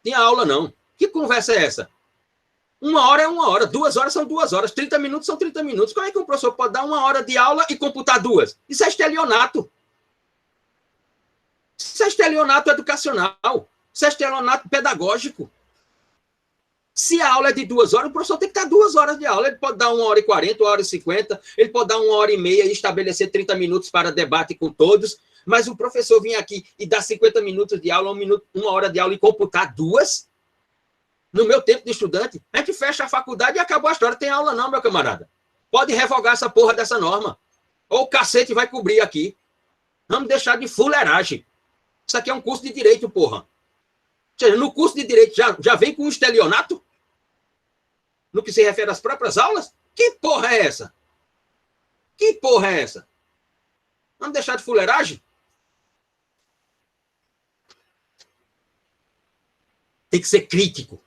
Tinha aula, não. Que conversa é essa? 1 hora é 1 hora, 2 horas são 2 horas, 30 minutos são 30 minutos. Como é que um professor pode dar 1 hora de aula e computar 2? Isso é estelionato. Isso é estelionato educacional. Isso é estelionato pedagógico. Se a aula é de 2 horas, o professor tem que dar 2 horas de aula. Ele pode dar 1 hora e 40, 1 hora e 50, ele pode dar 1 hora e meia e estabelecer 30 minutos para debate com todos, mas o professor vir aqui e dar 50 minutos de aula, 1 hora de aula e computar 2? No meu tempo de estudante, a gente fecha a faculdade e acabou a história. Tem aula não, meu camarada. Pode revogar essa porra dessa norma. Ou o cacete vai cobrir aqui. Vamos deixar de fuleiragem. Isso aqui é um curso de direito, porra. Ou seja, no curso de direito já vem com um estelionato? No que se refere às próprias aulas? Que porra é essa? Que porra é essa? Vamos deixar de fuleiragem? Tem que ser crítico.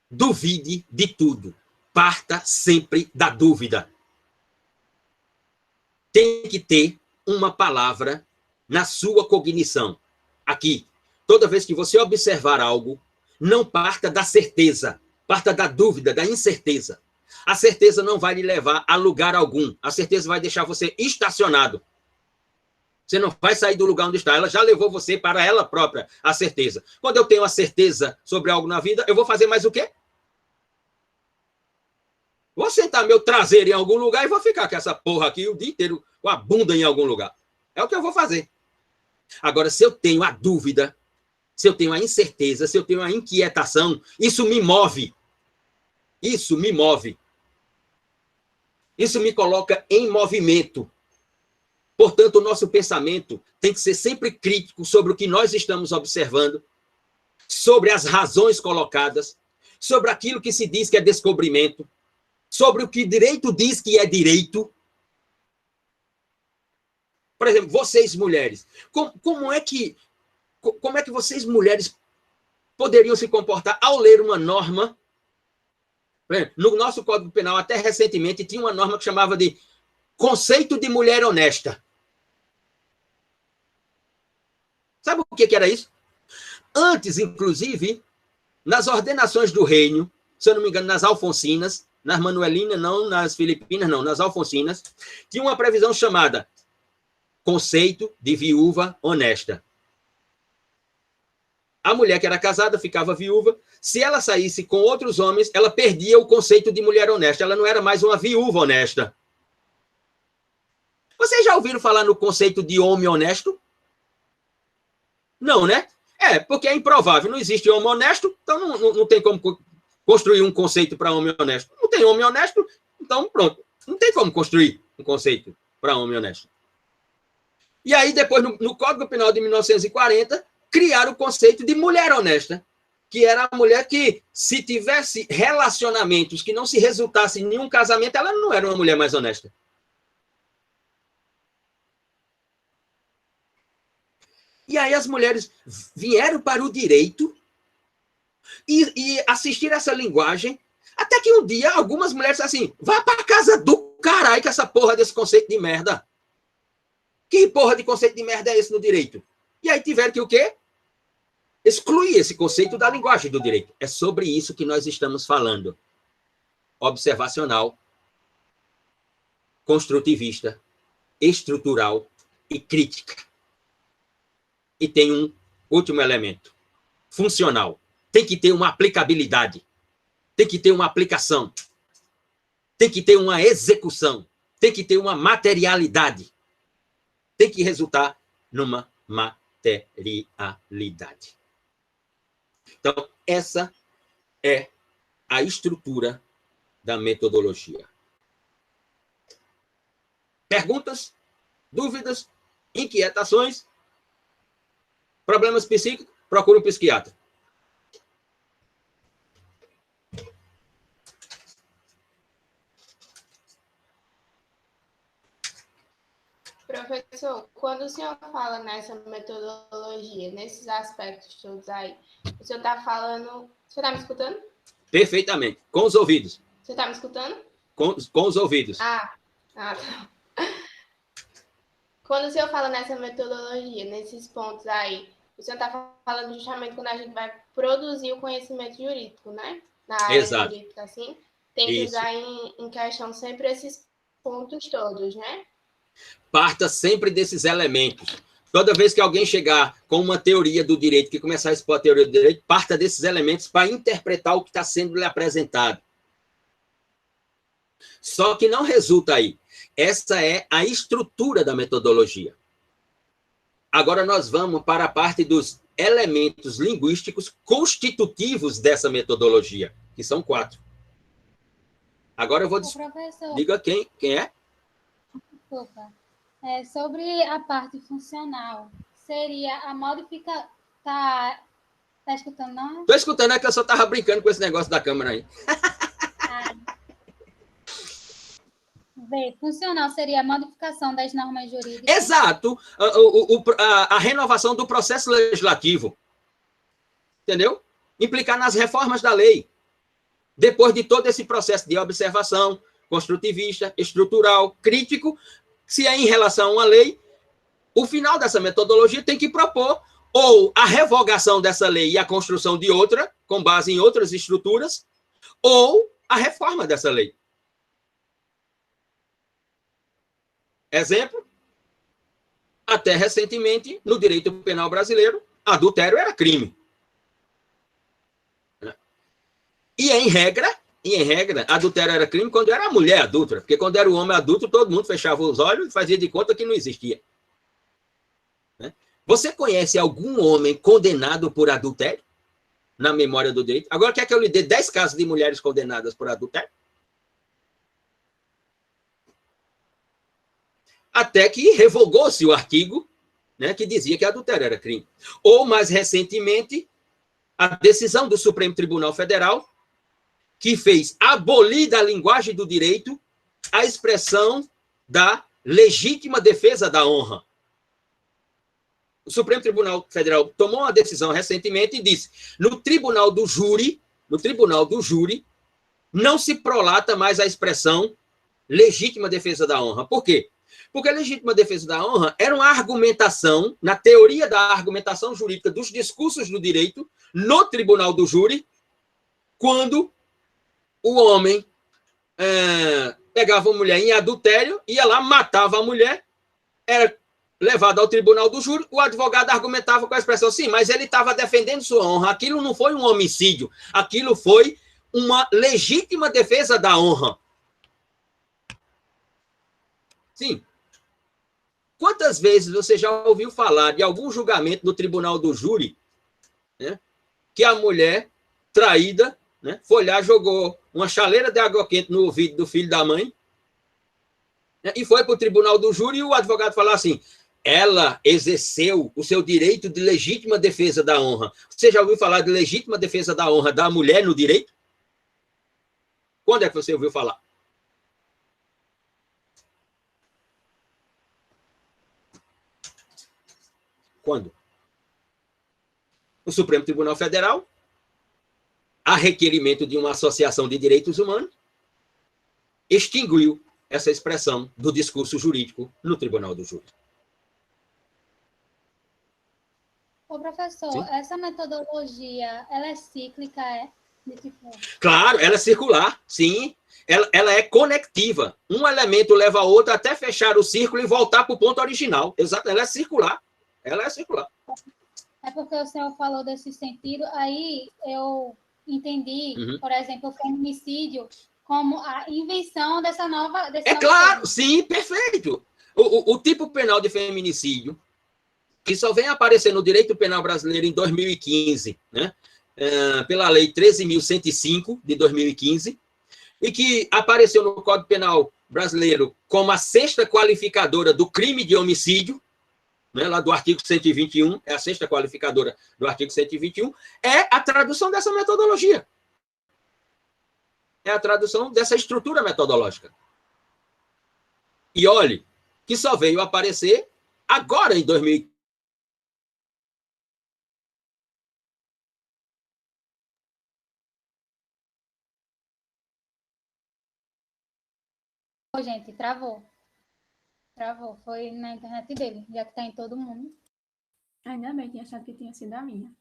Duvide de tudo. Parta sempre da dúvida. Tem que ter uma palavra na sua cognição. Aqui, toda vez que você observar algo, não parta da certeza, parta da dúvida, da incerteza. A certeza não vai lhe levar a lugar algum. A certeza vai deixar você estacionado. Você não vai sair do lugar onde está. Ela já levou você para ela própria, a certeza. Quando eu tenho a certeza sobre algo na vida, eu vou fazer mais o quê? Vou sentar meu traseiro em algum lugar e vou ficar com essa porra aqui o dia inteiro, com a bunda em algum lugar. É o que eu vou fazer. Agora, se eu tenho a dúvida, se eu tenho a incerteza, se eu tenho a inquietação, isso me move. Isso me move. Isso me coloca em movimento. Portanto, o nosso pensamento tem que ser sempre crítico sobre o que nós estamos observando, sobre as razões colocadas, sobre aquilo que se diz que é descobrimento, sobre o que direito diz que é direito. Por exemplo, vocês mulheres, como é que vocês mulheres poderiam se comportar ao ler uma norma? No nosso Código Penal, até recentemente, tinha uma norma que chamava de conceito de mulher honesta. Sabe o que era isso? Antes, inclusive, nas ordenações do reino, se eu não me engano, nas Alfonsinas, nas Manuelinas, não, nas Filipinas, não, nas Alfonsinas, tinha uma previsão chamada conceito de viúva honesta. A mulher que era casada ficava viúva. Se ela saísse com outros homens, ela perdia o conceito de mulher honesta. Ela não era mais uma viúva honesta. Vocês já ouviram falar no conceito de homem honesto? Não, né? Porque é improvável. Não existe homem honesto, então não tem como construir um conceito para homem honesto. Não tem homem honesto, então pronto. Não tem como construir um conceito para homem honesto. E aí, depois, no Código Penal de 1940, criaram o conceito de mulher honesta, que era a mulher que, se tivesse relacionamentos que não se resultassem em nenhum casamento, ela não era uma mulher mais honesta. E aí as mulheres vieram para o direito e assistiram essa linguagem, até que um dia algumas mulheres assim, vá para casa do caralho com essa porra desse conceito de merda. Que porra de conceito de merda é esse no direito? E aí tiveram que o quê? Excluir esse conceito da linguagem do direito. É sobre isso que nós estamos falando. Observacional, construtivista, estrutural e crítica. E tem um último elemento, funcional. Tem que ter uma aplicabilidade. Tem que ter uma aplicação. Tem que ter uma execução. Tem que ter uma materialidade. Tem que resultar numa materialidade. Então, essa é a estrutura da metodologia. Perguntas? Dúvidas? Inquietações? Problemas psíquicos? Procure um psiquiatra. Professor, quando o senhor fala nessa metodologia, nesses aspectos todos aí, o senhor está falando... O senhor está me escutando? Perfeitamente. Com os ouvidos. Você está me escutando? Com os ouvidos. Tá. Quando o senhor fala nessa metodologia, nesses pontos aí, o senhor está falando justamente quando a gente vai produzir o conhecimento jurídico, né? Na área Exato. jurídica, assim. Tem que usar em questão sempre esses pontos todos, né? Parta sempre desses elementos. Toda vez que alguém chegar com uma teoria do direito, que começar a expor a teoria do direito, parta desses elementos para interpretar o que está sendo lhe apresentado. Só que não resulta aí. Essa é a estrutura da metodologia. Agora nós vamos para a parte dos elementos linguísticos constitutivos dessa metodologia, que são 4. Agora eu vou... Professor, Diga quem é? desculpa. Sobre a parte funcional, seria a modificação... Tá escutando, não? Estou escutando, é que eu só estava brincando com esse negócio da câmera aí. Funcional seria a modificação das normas jurídicas. Exato. A renovação do processo legislativo. Entendeu? Implicar nas reformas da lei. Depois de todo esse processo de observação, construtivista, estrutural, crítico, se é em relação a uma lei, o final dessa metodologia tem que propor ou a revogação dessa lei e a construção de outra, com base em outras estruturas, ou a reforma dessa lei. Exemplo, até recentemente, no direito penal brasileiro, adultério era crime. E em regra, adultério era crime quando era a mulher adulta, porque quando era o homem adulto, todo mundo fechava os olhos e fazia de conta que não existia. Você conhece algum homem condenado por adultério? Na memória do direito? Agora, quer que eu lhe dê 10 casos de mulheres condenadas por adultério? Até que revogou-se o artigo, né, que dizia que adultério era crime. Ou, mais recentemente, a decisão do Supremo Tribunal Federal, que fez abolir da linguagem do direito a expressão da legítima defesa da honra. O Supremo Tribunal Federal tomou uma decisão recentemente e disse: no tribunal do júri, não se prolata mais a expressão legítima defesa da honra. Por quê? Porque a legítima defesa da honra era uma argumentação, na teoria da argumentação jurídica dos discursos do direito, no tribunal do júri, quando o homem pegava a mulher em adultério, ia lá, matava a mulher, era levado ao tribunal do júri, o advogado argumentava com a expressão: sim, mas ele estava defendendo sua honra, aquilo não foi um homicídio, aquilo foi uma legítima defesa da honra. Sim. Quantas vezes você já ouviu falar de algum julgamento no tribunal do júri, né, que a mulher traída, né, foi lá, jogou uma chaleira de água quente no ouvido do filho da mãe, né, e foi para o tribunal do júri e o advogado falou assim: ela exerceu o seu direito de legítima defesa da honra. Você já ouviu falar de legítima defesa da honra da mulher no direito? Quando é que você ouviu falar? Quando? O Supremo Tribunal Federal, a requerimento de uma associação de direitos humanos, extinguiu essa expressão do discurso jurídico no Tribunal do Júri. Ô, professor, Sim? essa metodologia, ela é cíclica, é? De tipo... Claro, ela é circular, sim. Ela é conectiva. Um elemento leva a outro até fechar o círculo e voltar para o ponto original. Exato, ela é circular. Ela é circular. É porque o senhor falou desse sentido, aí eu entendi, por exemplo, o feminicídio como a invenção dessa nova... É claro, sim, perfeito. O tipo penal de feminicídio, que só vem aparecer no direito penal brasileiro em 2015, né? Pela lei 13.105 de 2015, e que apareceu no Código Penal brasileiro como a sexta qualificadora do crime de homicídio, né, lá do artigo 121, é a sexta qualificadora do artigo 121, é a tradução dessa metodologia. É a tradução dessa estrutura metodológica. E olhe, que só veio aparecer agora em 2015. Gente, travou. Travou. Foi na internet dele, já que está em todo mundo. Ainda bem, tinha achado que tinha sido a minha.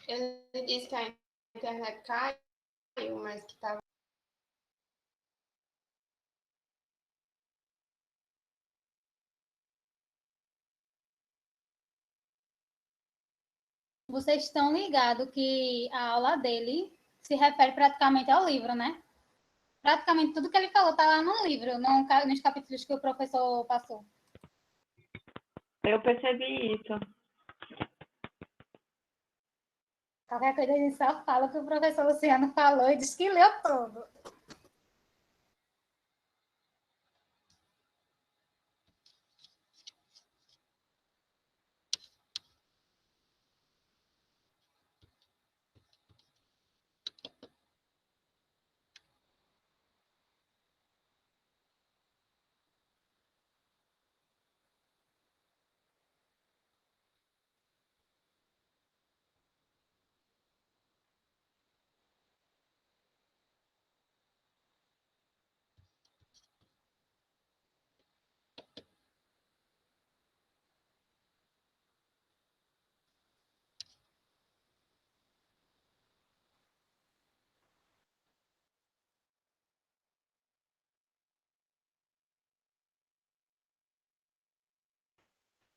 Ele disse que a internet caiu, mas que estava. Vocês estão ligados que a aula dele se refere praticamente ao livro, né? Praticamente tudo que ele falou está lá no livro, nos capítulos que o professor passou. Eu percebi isso. Qualquer coisa a gente só fala o que o professor Luciano falou e diz que leu todo.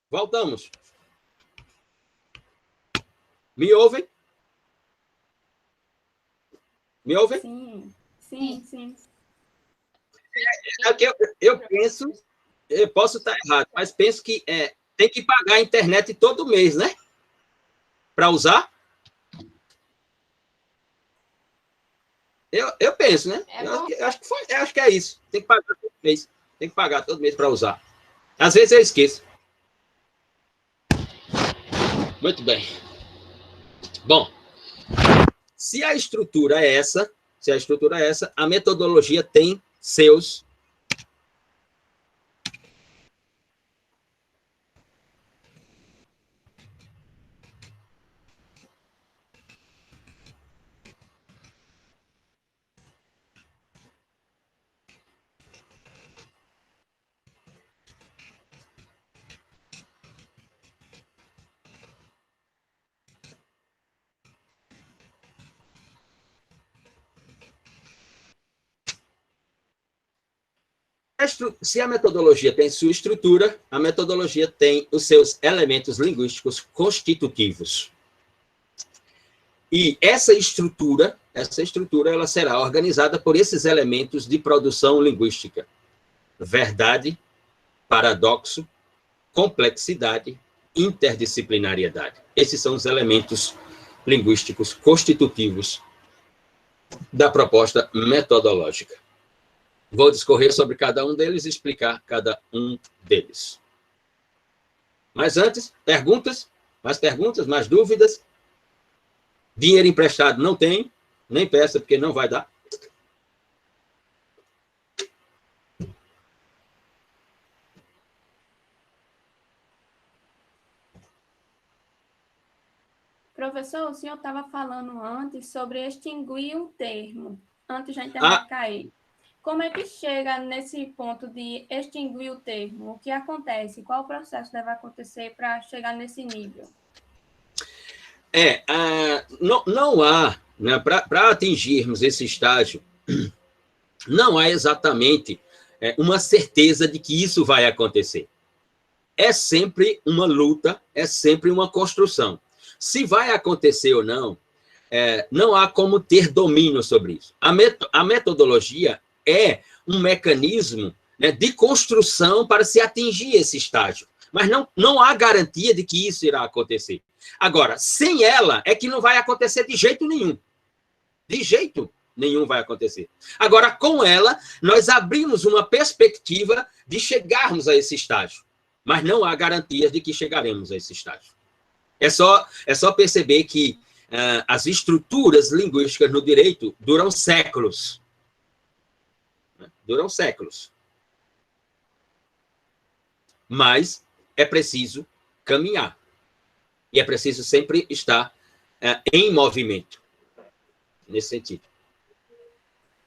Voltamos. Me ouvem? Me ouvem? Sim. É que eu penso, eu posso estar errado, mas penso que tem que pagar a internet todo mês, né? Para usar. Eu penso, né? Eu acho que é isso. Tem que pagar todo mês. Tem que pagar todo mês para usar. Às vezes eu esqueço. Muito bem. Bom, se a estrutura é essa, a metodologia tem seus Se a metodologia tem sua estrutura, a metodologia tem os seus elementos linguísticos constitutivos. E essa estrutura ela será organizada por esses elementos de produção linguística: verdade, paradoxo, complexidade, interdisciplinariedade. Esses são os elementos linguísticos constitutivos da proposta metodológica. Vou discorrer sobre cada um deles e explicar cada um deles. Mas antes, perguntas? Mais dúvidas? Dinheiro emprestado não tem, nem peça, porque não vai dar. Professor, o senhor estava falando antes sobre extinguir um termo, antes da internet cair. Como é que chega nesse ponto de extinguir o termo? O que acontece? Qual o processo deve acontecer para chegar nesse nível? Não há, né, para atingirmos esse estágio, não há exatamente uma certeza de que isso vai acontecer. É sempre uma luta, é sempre uma construção. Se vai acontecer ou não, não há como ter domínio sobre isso. A metodologia é um mecanismo, né, de construção para se atingir esse estágio. Mas não há garantia de que isso irá acontecer. Agora, sem ela, é que não vai acontecer de jeito nenhum. De jeito nenhum vai acontecer. Agora, com ela, nós abrimos uma perspectiva de chegarmos a esse estágio. Mas não há garantias de que chegaremos a esse estágio. É só perceber que as estruturas linguísticas no direito duram séculos. Duram séculos. Mas é preciso caminhar. E é preciso sempre estar em movimento. Nesse sentido.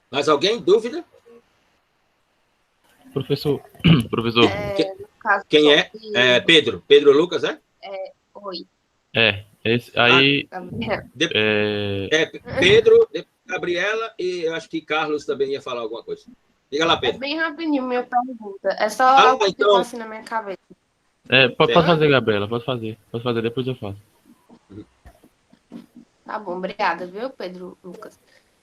Mais alguém? Dúvida? Professor. Quem é? Pedro. Pedro Lucas, é? Oi. Aí... Pedro, Gabriela e eu acho que Carlos também ia falar alguma coisa. Diga lá, Pedro. Bem rapidinho, minha pergunta. É só algo que ficou assim na minha cabeça. Pode fazer, Gabriela. Pode fazer, depois eu faço. Tá bom, obrigada, viu, Pedro Lucas?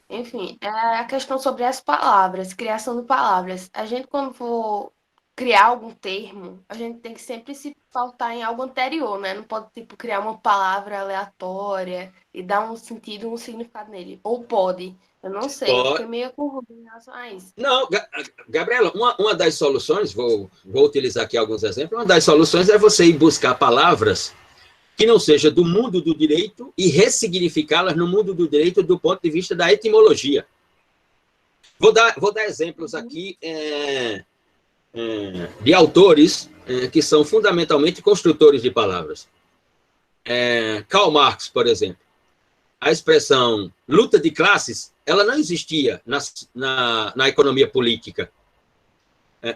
Enfim, a questão sobre as palavras, criação de palavras. A gente, quando for criar algum termo, a gente tem que sempre se pautar em algo anterior, né? Não pode, criar uma palavra aleatória e dar um sentido, um significado nele. Ou pode? Eu não sei, eu fiquei meio confusa em relação a isso. Não, Gabriela, uma das soluções, vou utilizar aqui alguns exemplos, uma das soluções é você ir buscar palavras que não seja do mundo do direito e ressignificá-las no mundo do direito do ponto de vista da etimologia. Vou dar exemplos aqui de autores que são fundamentalmente construtores de palavras. Karl Marx, por exemplo. A expressão luta de classes, ela não existia na economia política.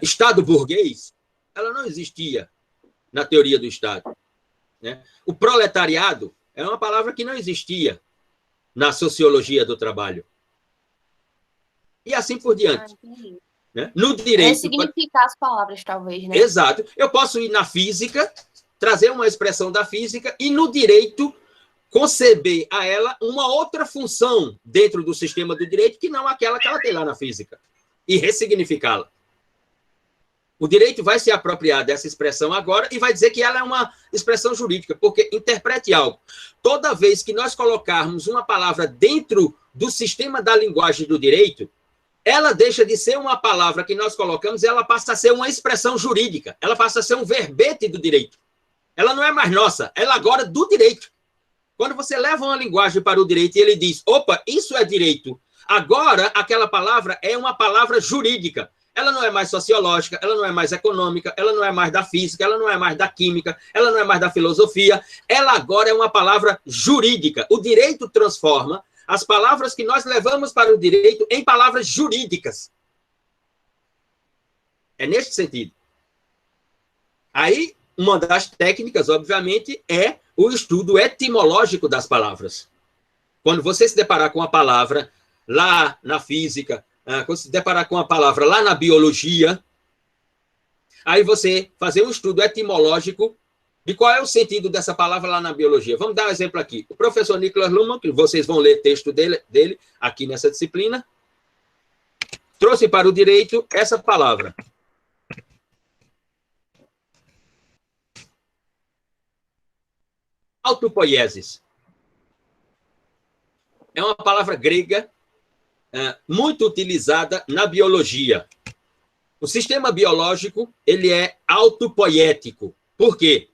Estado burguês, ela não existia na teoria do Estado. Né? O proletariado é uma palavra que não existia na sociologia do trabalho. E assim por diante. Né? No direito... Ressignificar as palavras, talvez, né? Exato. Eu posso ir na física trazer uma expressão da física e, no direito, conceber a ela uma outra função dentro do sistema do direito que não aquela que ela tem lá na física, e ressignificá-la. O direito vai se apropriar dessa expressão agora e vai dizer que ela é uma expressão jurídica, porque interprete algo. Toda vez que nós colocarmos uma palavra dentro do sistema da linguagem do direito, ela deixa de ser uma palavra que nós colocamos e ela passa a ser uma expressão jurídica. Ela passa a ser um verbete do direito. Ela não é mais nossa, ela agora é do direito. Quando você leva uma linguagem para o direito e ele diz, opa, isso é direito, agora aquela palavra é uma palavra jurídica. Ela não é mais sociológica, ela não é mais econômica, ela não é mais da física, ela não é mais da química, ela não é mais da filosofia, ela agora é uma palavra jurídica. O direito transforma as palavras que nós levamos para o direito em palavras jurídicas. É neste sentido. Aí, uma das técnicas, obviamente, é o estudo etimológico das palavras. Quando você se deparar com a palavra lá na física, quando se deparar com a palavra lá na biologia, aí você fazer um estudo etimológico de qual é o sentido dessa palavra lá na biologia. Vamos dar um exemplo aqui. O professor Niklas Luhmann, que vocês vão ler texto dele aqui nessa disciplina, trouxe para o direito essa palavra. Autopoiesis. É uma palavra grega muito utilizada na biologia. O sistema biológico, ele é autopoético. Por quê?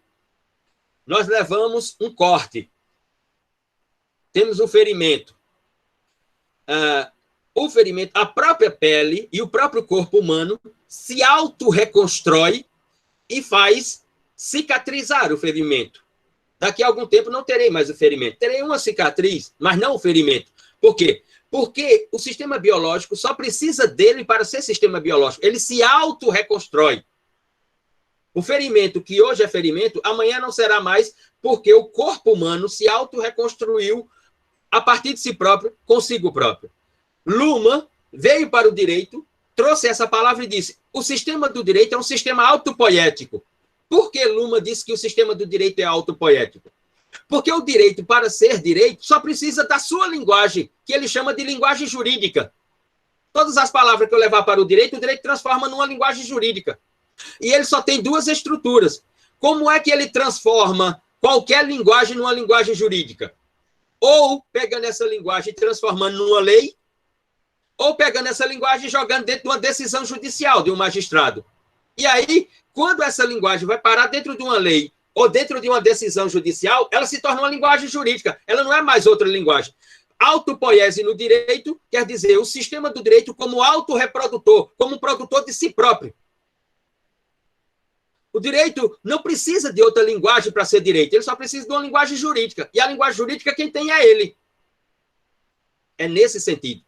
Nós levamos um corte. Temos um ferimento. O ferimento, a própria pele e o próprio corpo humano se auto-reconstrói e faz cicatrizar o ferimento. Daqui a algum tempo não terei mais o ferimento. Terei uma cicatriz, mas não o ferimento. Por quê? Porque o sistema biológico só precisa dele para ser sistema biológico. Ele se auto-reconstrói. O ferimento, que hoje é ferimento, amanhã não será mais, porque o corpo humano se auto-reconstruiu a partir de si próprio, consigo próprio. Luhmann veio para o direito, trouxe essa palavra e disse: o sistema do direito é um sistema autopoético. Por que Luhmann disse que o sistema do direito é autopoético? Porque o direito, para ser direito, só precisa da sua linguagem, que ele chama de linguagem jurídica. Todas as palavras que eu levar para o direito transforma numa linguagem jurídica. E ele só tem duas estruturas. Como é que ele transforma qualquer linguagem numa linguagem jurídica? Ou pegando essa linguagem e transformando numa lei, ou pegando essa linguagem e jogando dentro de uma decisão judicial de um magistrado. E aí, quando essa linguagem vai parar dentro de uma lei ou dentro de uma decisão judicial, ela se torna uma linguagem jurídica. Ela não é mais outra linguagem. Autopoiese no direito quer dizer o sistema do direito como autorreprodutor, como produtor de si próprio. O direito não precisa de outra linguagem para ser direito, ele só precisa de uma linguagem jurídica. E a linguagem jurídica, quem tem é ele. É nesse sentido.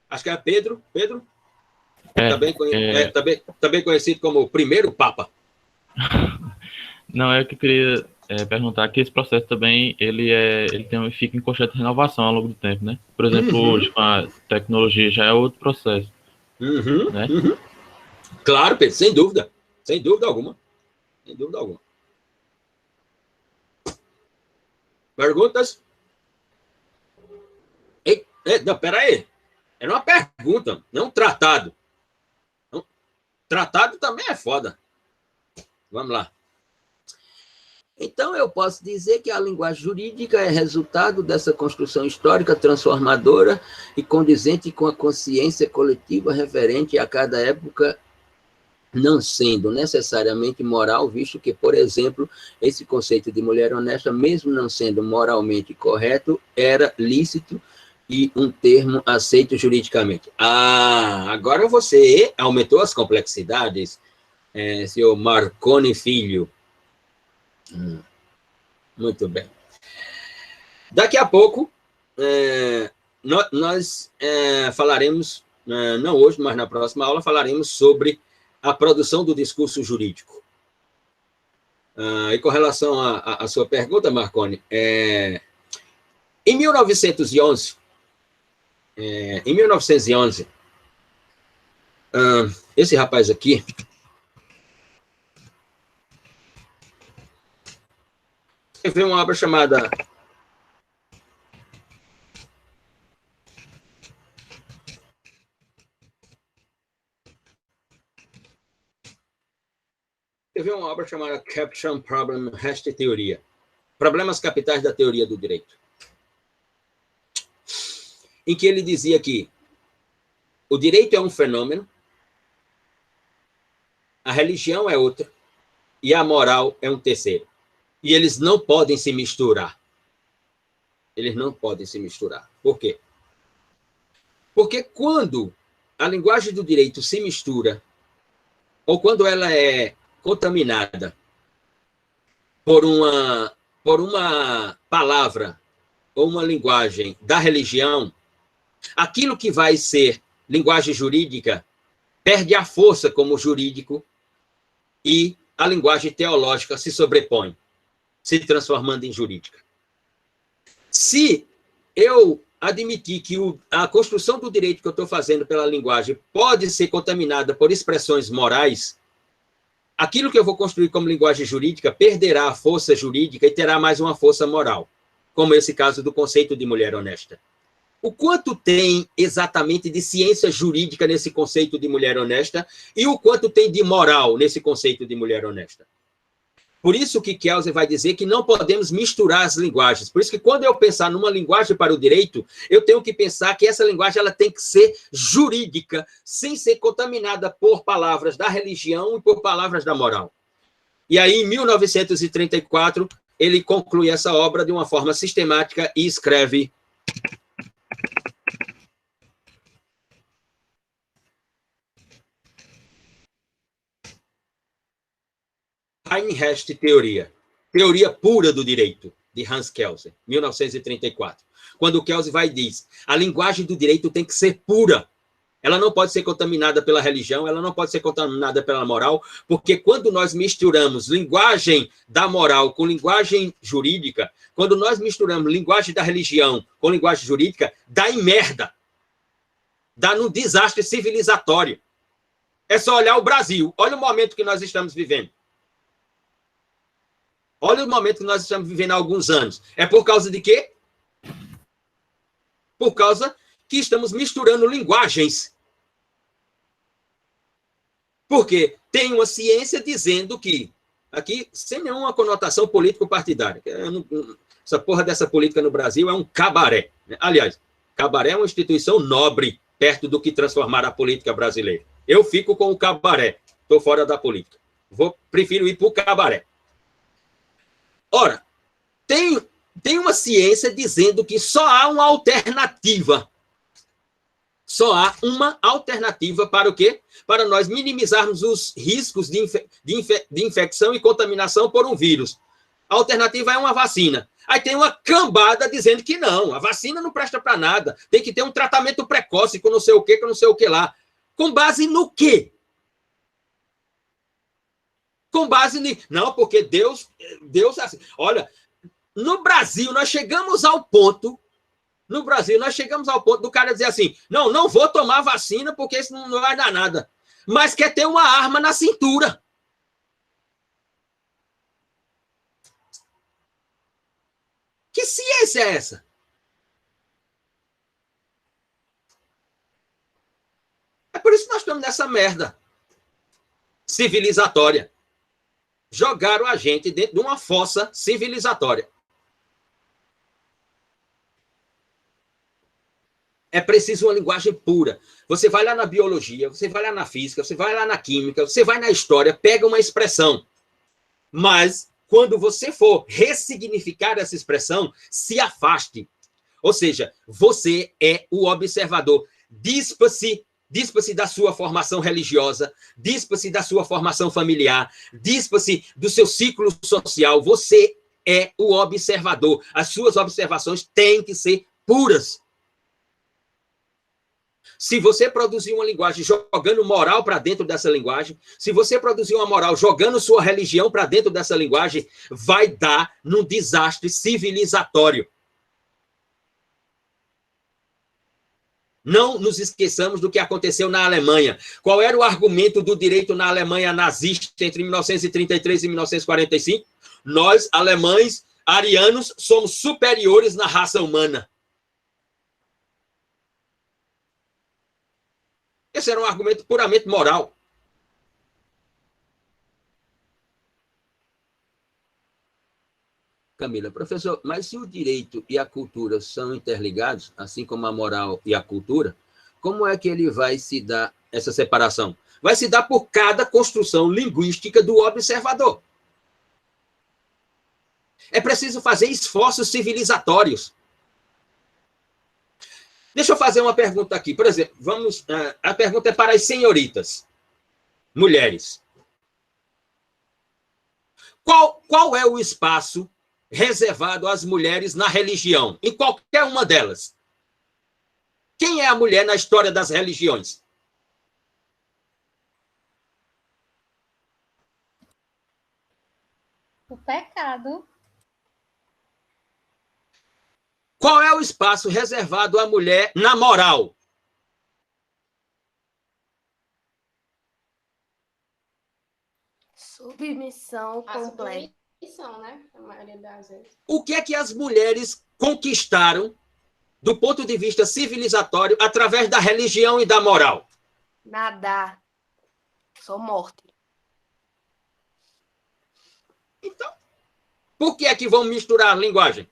Acho que é Pedro. Pedro? Também conhecido como o primeiro Papa. Não, é que eu queria perguntar que esse processo também fica em constante renovação ao longo do tempo, né? Por exemplo, hoje com a tecnologia já é outro processo. Né? Claro, Pedro, sem dúvida alguma. Sem dúvida alguma. Perguntas? Não, peraí. Era uma pergunta, não um tratado. Tratado também é foda. Vamos lá. Então, eu posso dizer que a linguagem jurídica é resultado dessa construção histórica transformadora e condizente com a consciência coletiva referente a cada época, não sendo necessariamente moral, visto que, por exemplo, esse conceito de mulher honesta, mesmo não sendo moralmente correto, era lícito e um termo aceito juridicamente. Agora você aumentou as complexidades, senhor Marconi Filho. Muito bem. Daqui a pouco, nós falaremos, não hoje, mas na próxima aula, falaremos sobre a produção do discurso jurídico. E com relação à sua pergunta, Marconi, em 1911, Esse rapaz aqui... escreveu uma obra chamada... escreveu uma obra chamada Caption Problem Rest Teoria. Problemas capitais da teoria do direito. Em que ele dizia que o direito é um fenômeno, a religião é outra, e a moral é um terceiro. E eles não podem se misturar. Eles não podem se misturar. Por quê? Porque quando a linguagem do direito se mistura, ou quando ela é contaminada por uma palavra ou uma linguagem da religião, aquilo que vai ser linguagem jurídica perde a força como jurídico e a linguagem teológica se sobrepõe, se transformando em jurídica. Se eu admitir que a construção do direito que eu estou fazendo pela linguagem pode ser contaminada por expressões morais, aquilo que eu vou construir como linguagem jurídica perderá a força jurídica e terá mais uma força moral, como esse caso do conceito de mulher honesta. O quanto tem exatamente de ciência jurídica nesse conceito de mulher honesta e o quanto tem de moral nesse conceito de mulher honesta? Por isso que Kelsen vai dizer que não podemos misturar as linguagens. Por isso que quando eu pensar numa linguagem para o direito, eu tenho que pensar que essa linguagem ela tem que ser jurídica, sem ser contaminada por palavras da religião e por palavras da moral. E aí, em 1934, ele conclui essa obra de uma forma sistemática e escreve... Rest Teoria, teoria pura do direito, de Hans Kelsen, 1934. Quando Kelsen vai e diz, a linguagem do direito tem que ser pura, ela não pode ser contaminada pela religião, ela não pode ser contaminada pela moral, porque quando nós misturamos linguagem da moral com linguagem jurídica, quando nós misturamos linguagem da religião com linguagem jurídica, dá em merda, dá num desastre civilizatório. É só olhar o Brasil, olha o momento que nós estamos vivendo. Olha o momento que nós estamos vivendo há alguns anos. É por causa de quê? Por causa que estamos misturando linguagens. Porque tem uma ciência dizendo que, aqui, sem nenhuma conotação político-partidária, essa porra dessa política no Brasil é um cabaré. Aliás, cabaré é uma instituição nobre, perto do que transformar a política brasileira. Eu fico com o cabaré, estou fora da política. Prefiro ir para o cabaré. Ora, tem uma ciência dizendo que só há uma alternativa. Só há uma alternativa para o quê? Para nós minimizarmos os riscos de infecção e contaminação por um vírus. A alternativa é uma vacina. Aí tem uma cambada dizendo que não, a vacina não presta para nada, tem que ter um tratamento precoce com não sei o quê, com não sei o que lá. Com base no quê? Com base em... Não, porque Deus assim... Olha, no Brasil nós chegamos ao ponto do cara dizer assim, não vou tomar vacina porque isso não vai dar nada. Mas quer ter uma arma na cintura. Que ciência é essa? É por isso que nós estamos nessa merda civilizatória. Jogaram a gente dentro de uma fossa civilizatória. É preciso uma linguagem pura. Você vai lá na biologia, você vai lá na física, você vai lá na química, você vai na história, pega uma expressão. Mas, quando você for ressignificar essa expressão, se afaste. Ou seja, você é o observador. Dispa-se da sua formação religiosa, dispa-se da sua formação familiar, dispa-se do seu ciclo social. Você é o observador. As suas observações têm que ser puras. Se você produzir uma linguagem jogando moral para dentro dessa linguagem, se você produzir uma moral jogando sua religião para dentro dessa linguagem, vai dar num desastre civilizatório. Não nos esqueçamos do que aconteceu na Alemanha. Qual era o argumento do direito na Alemanha nazista entre 1933 e 1945? Nós, alemães, arianos, somos superiores na raça humana. Esse era um argumento puramente moral. Camila, professor, mas se o direito e a cultura são interligados, assim como a moral e a cultura, como é que ele vai se dar essa separação? Vai se dar por cada construção linguística do observador. É preciso fazer esforços civilizatórios. Deixa eu fazer uma pergunta aqui. Por exemplo, a pergunta é para as senhoritas, mulheres. Qual é o espaço reservado às mulheres na religião, em qualquer uma delas? Quem é a mulher na história das religiões? O pecado. Qual é o espaço reservado à mulher na moral? Submissão completa. Submissão, né? A maioria das vezes. O que é que as mulheres conquistaram do ponto de vista civilizatório através da religião e da moral? Nadar. Só morte. Então, por que é que vão misturar a linguagem?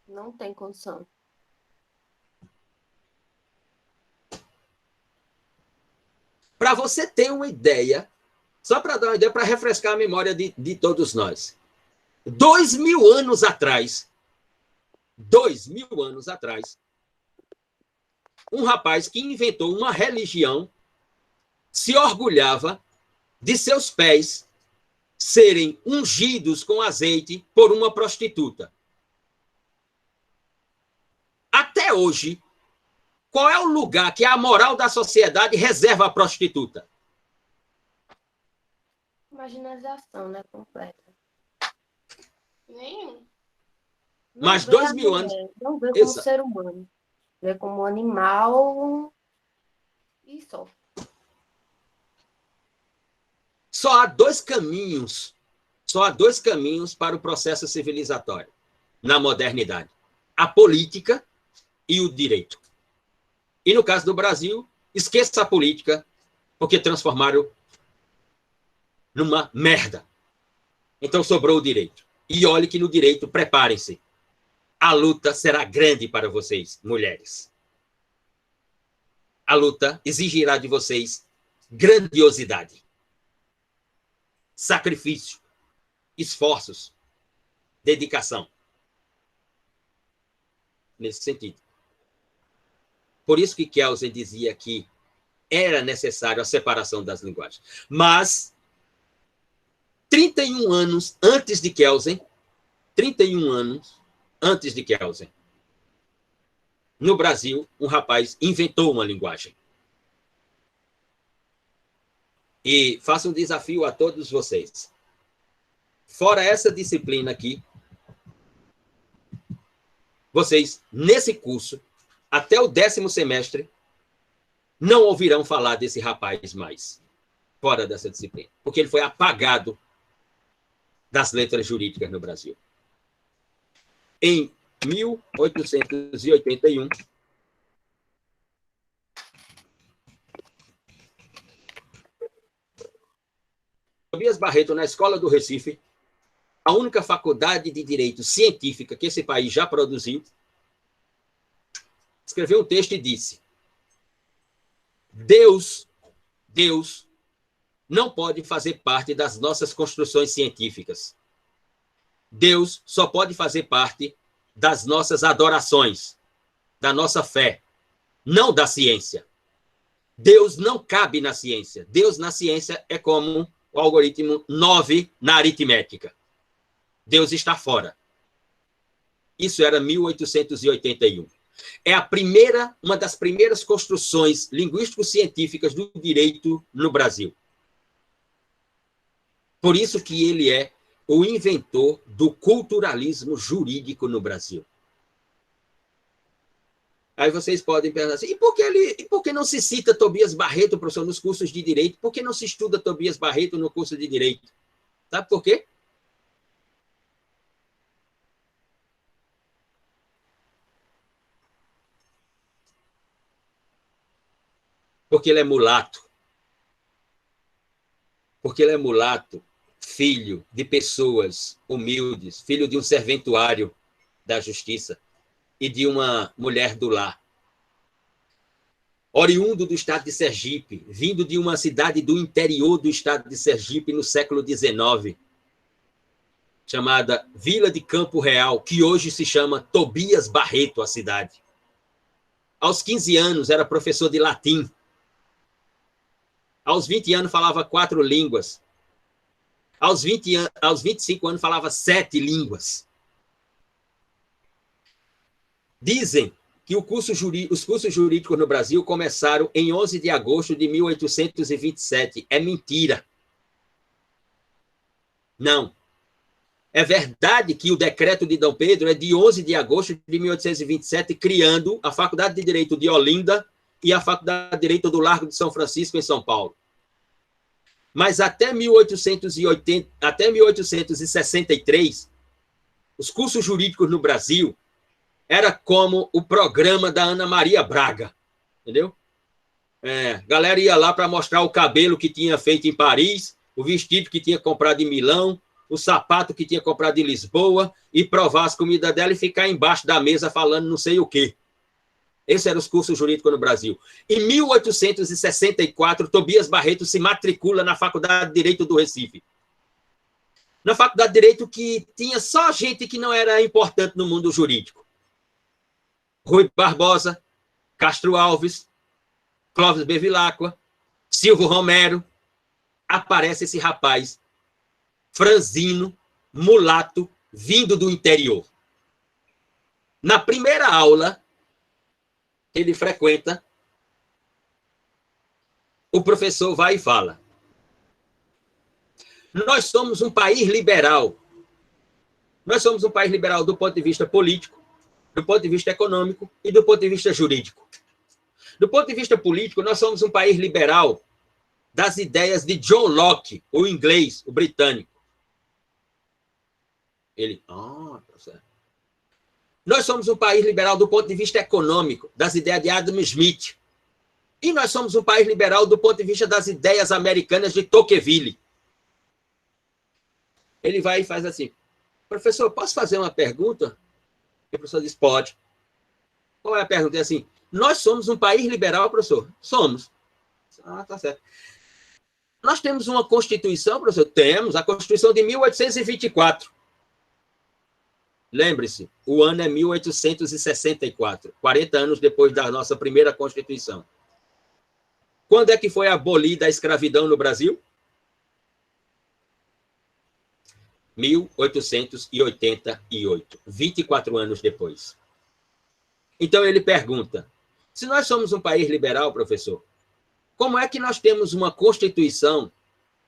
Não tem condição. Para você ter uma ideia, só para dar uma ideia, para refrescar a memória de todos nós. 2000 anos atrás, um rapaz que inventou uma religião se orgulhava de seus pés serem ungidos com azeite por uma prostituta. Até hoje, qual é o lugar que a moral da sociedade reserva à prostituta? Marginalização, né? Completa. Nenhum. Mas 2000 anos... Não vê como ser humano. Vê como animal e só. Só há dois caminhos para o processo civilizatório na modernidade: a política e o direito. E no caso do Brasil, esqueça a política, porque transformaram numa merda. Então sobrou o direito. E olhe que no direito, preparem-se. A luta será grande para vocês, mulheres. A luta exigirá de vocês grandiosidade, sacrifício, esforços, dedicação. Nesse sentido. Por isso que Kelsen dizia que era necessário a separação das linguagens. Mas, 31 anos antes de Kelsen, no Brasil, um rapaz inventou uma linguagem. E faço um desafio a todos vocês. Fora essa disciplina aqui, vocês, nesse curso, até o 10º semestre, não ouvirão falar desse rapaz mais, fora dessa disciplina, porque ele foi apagado das letras jurídicas no Brasil. Em 1881, Tobias Barreto, na Escola do Recife, a única faculdade de direito científica que esse país já produziu, escreveu um texto e disse: Deus não pode fazer parte das nossas construções científicas. Deus só pode fazer parte das nossas adorações, da nossa fé, não da ciência. Deus não cabe na ciência. Deus na ciência é como o algoritmo 9 na aritmética. Deus está fora. Isso era 1881. É uma das primeiras construções linguístico-científicas do direito no Brasil. Por isso que ele é o inventor do culturalismo jurídico no Brasil. Aí vocês podem perguntar assim, e por que não se cita Tobias Barreto, professor, nos cursos de Direito? Por que não se estuda Tobias Barreto no curso de Direito? Sabe por quê? Porque ele é mulato. Porque ele é mulato, filho de pessoas humildes, filho de um serventuário da justiça e de uma mulher do lar. Oriundo do estado de Sergipe, vindo de uma cidade do interior do estado de Sergipe no século XIX, chamada Vila de Campo Real, que hoje se chama Tobias Barreto, a cidade. Aos 15 anos era professor de latim. Aos 20 anos falava 4 línguas. Aos 25 anos falava 7 línguas. Dizem que os cursos jurídicos no Brasil começaram em 11 de agosto de 1827. É mentira. Não. É verdade que o decreto de Dom Pedro é de 11 de agosto de 1827, criando a Faculdade de Direito de Olinda e a Faculdade de Direito do Largo de São Francisco, em São Paulo. Mas até 1863, os cursos jurídicos no Brasil era como o programa da Ana Maria Braga, entendeu? Galera ia lá para mostrar o cabelo que tinha feito em Paris, o vestido que tinha comprado em Milão, o sapato que tinha comprado em Lisboa, e provar as comidas dela e ficar embaixo da mesa falando não sei o quê. Esses eram os cursos jurídicos no Brasil. Em 1864, Tobias Barreto se matricula na Faculdade de Direito do Recife. Na Faculdade de Direito que tinha só gente que não era importante no mundo jurídico. Rui Barbosa, Castro Alves, Clóvis Bevilacqua, Silvio Romero. Aparece esse rapaz, franzino, mulato, vindo do interior. Na primeira aula ele frequenta, o professor vai e fala: nós somos um país liberal. Nós somos um país liberal do ponto de vista político, do ponto de vista econômico e do ponto de vista jurídico. Do ponto de vista político, nós somos um país liberal das ideias de John Locke, o inglês, o britânico. Ele, tá certo. Nós somos um país liberal do ponto de vista econômico, das ideias de Adam Smith. E nós somos um país liberal do ponto de vista das ideias americanas de Tocqueville. Ele vai e faz assim: professor, posso fazer uma pergunta? E o professor diz: pode. Qual é a pergunta? É assim: nós somos um país liberal, professor? Somos. Tá certo. Nós temos uma Constituição, professor? Temos, a Constituição de 1824. Lembre-se, o ano é 1864, 40 anos depois da nossa primeira Constituição. Quando é que foi abolida a escravidão no Brasil? 1888, 24 anos depois. Então ele pergunta: se nós somos um país liberal, professor, como é que nós temos uma Constituição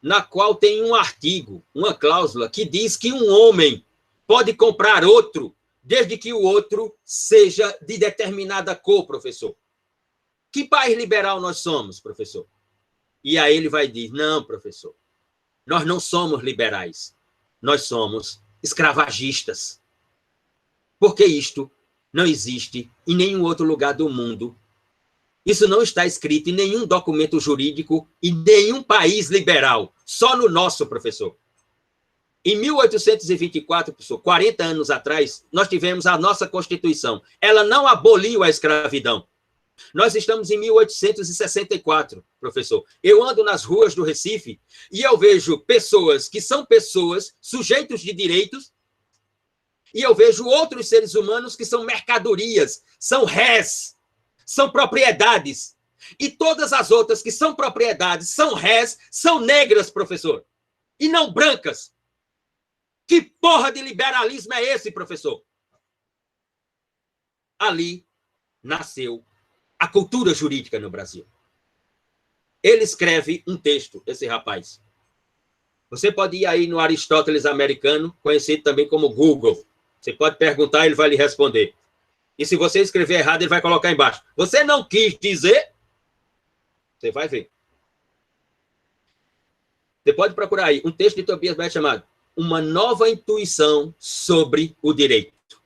na qual tem um artigo, uma cláusula, que diz que um homem pode comprar outro, desde que o outro seja de determinada cor, professor? Que país liberal nós somos, professor? E aí ele vai dizer: não, professor, nós não somos liberais, nós somos escravagistas. Porque isto não existe em nenhum outro lugar do mundo. Isso não está escrito em nenhum documento jurídico em nenhum país liberal, só no nosso, professor. Em 1824, professor, 40 anos atrás, nós tivemos a nossa Constituição. Ela não aboliu a escravidão. Nós estamos em 1864, professor. Eu ando nas ruas do Recife e eu vejo pessoas que são pessoas, sujeitos de direitos, e eu vejo outros seres humanos que são mercadorias, são réis, são propriedades. E todas as outras que são propriedades, são réis, são negras, professor, e não brancas. Que porra de liberalismo é esse, professor? Ali nasceu a cultura jurídica no Brasil. Ele escreve um texto, esse rapaz. Você pode ir aí no Aristóteles americano, conhecido também como Google. Você pode perguntar, ele vai lhe responder. E se você escrever errado, ele vai colocar embaixo. Você não quis dizer, você vai ver. Você pode procurar aí um texto de Tobias Barreto chamado Uma Nova Intuição sobre o Direito.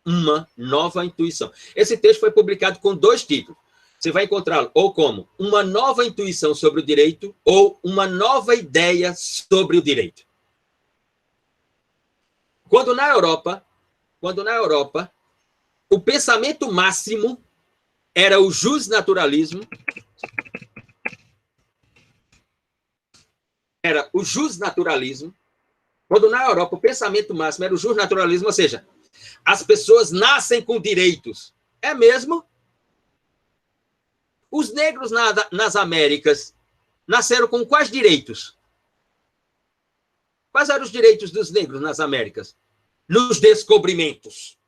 Uma Nova Intuição. Esse texto foi publicado com 2 títulos. Você vai encontrá-lo ou como Uma Nova Intuição sobre o Direito ou Uma Nova Ideia sobre o Direito. Quando na Europa, o pensamento máximo era o justnaturalismo, quando na Europa o pensamento máximo era o justnaturalismo, ou seja, as pessoas nascem com direitos. É mesmo? Os negros nas Américas nasceram com quais direitos? Quais eram os direitos dos negros nas Américas? Nos descobrimentos.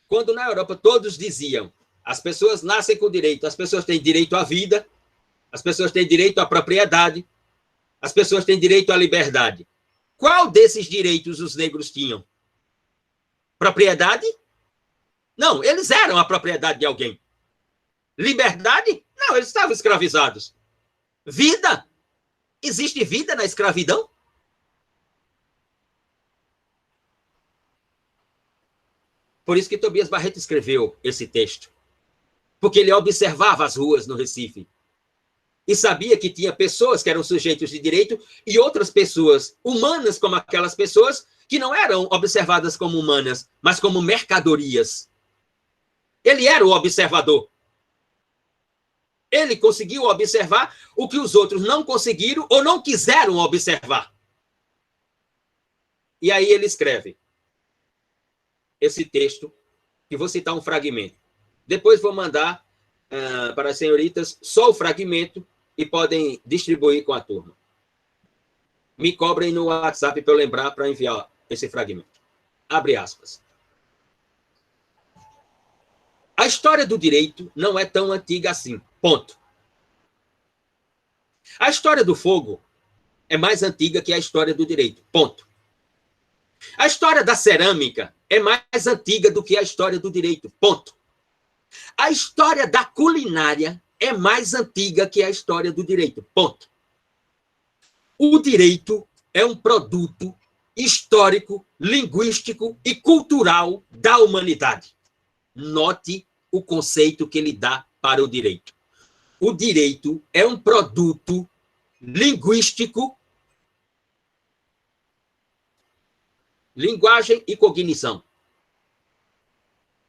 Quando na Europa todos diziam, as pessoas nascem com direito, as pessoas têm direito à vida, as pessoas têm direito à propriedade, as pessoas têm direito à liberdade. Qual desses direitos os negros tinham? Propriedade? Não, eles eram a propriedade de alguém. Liberdade? Não, eles estavam escravizados. Vida? Existe vida na escravidão? Por isso que Tobias Barreto escreveu esse texto. Porque ele observava as ruas no Recife. E sabia que tinha pessoas que eram sujeitos de direito e outras pessoas humanas como aquelas pessoas que não eram observadas como humanas, mas como mercadorias. Ele era o observador. Ele conseguiu observar o que os outros não conseguiram ou não quiseram observar. E aí ele escreve esse texto, que vou citar um fragmento. Depois vou mandar para as senhoritas só o fragmento e podem distribuir com a turma. Me cobrem no WhatsApp para eu lembrar para enviar esse fragmento. Abre aspas. A história do direito não é tão antiga assim. Ponto. A história do fogo é mais antiga que a história do direito. Ponto. A história da cerâmica é mais antiga do que a história do direito. Ponto. A história da culinária é mais antiga que a história do direito. Ponto. O direito é um produto histórico, linguístico e cultural da humanidade. Note o conceito que ele dá para o direito. O direito é um produto linguístico, linguagem e cognição.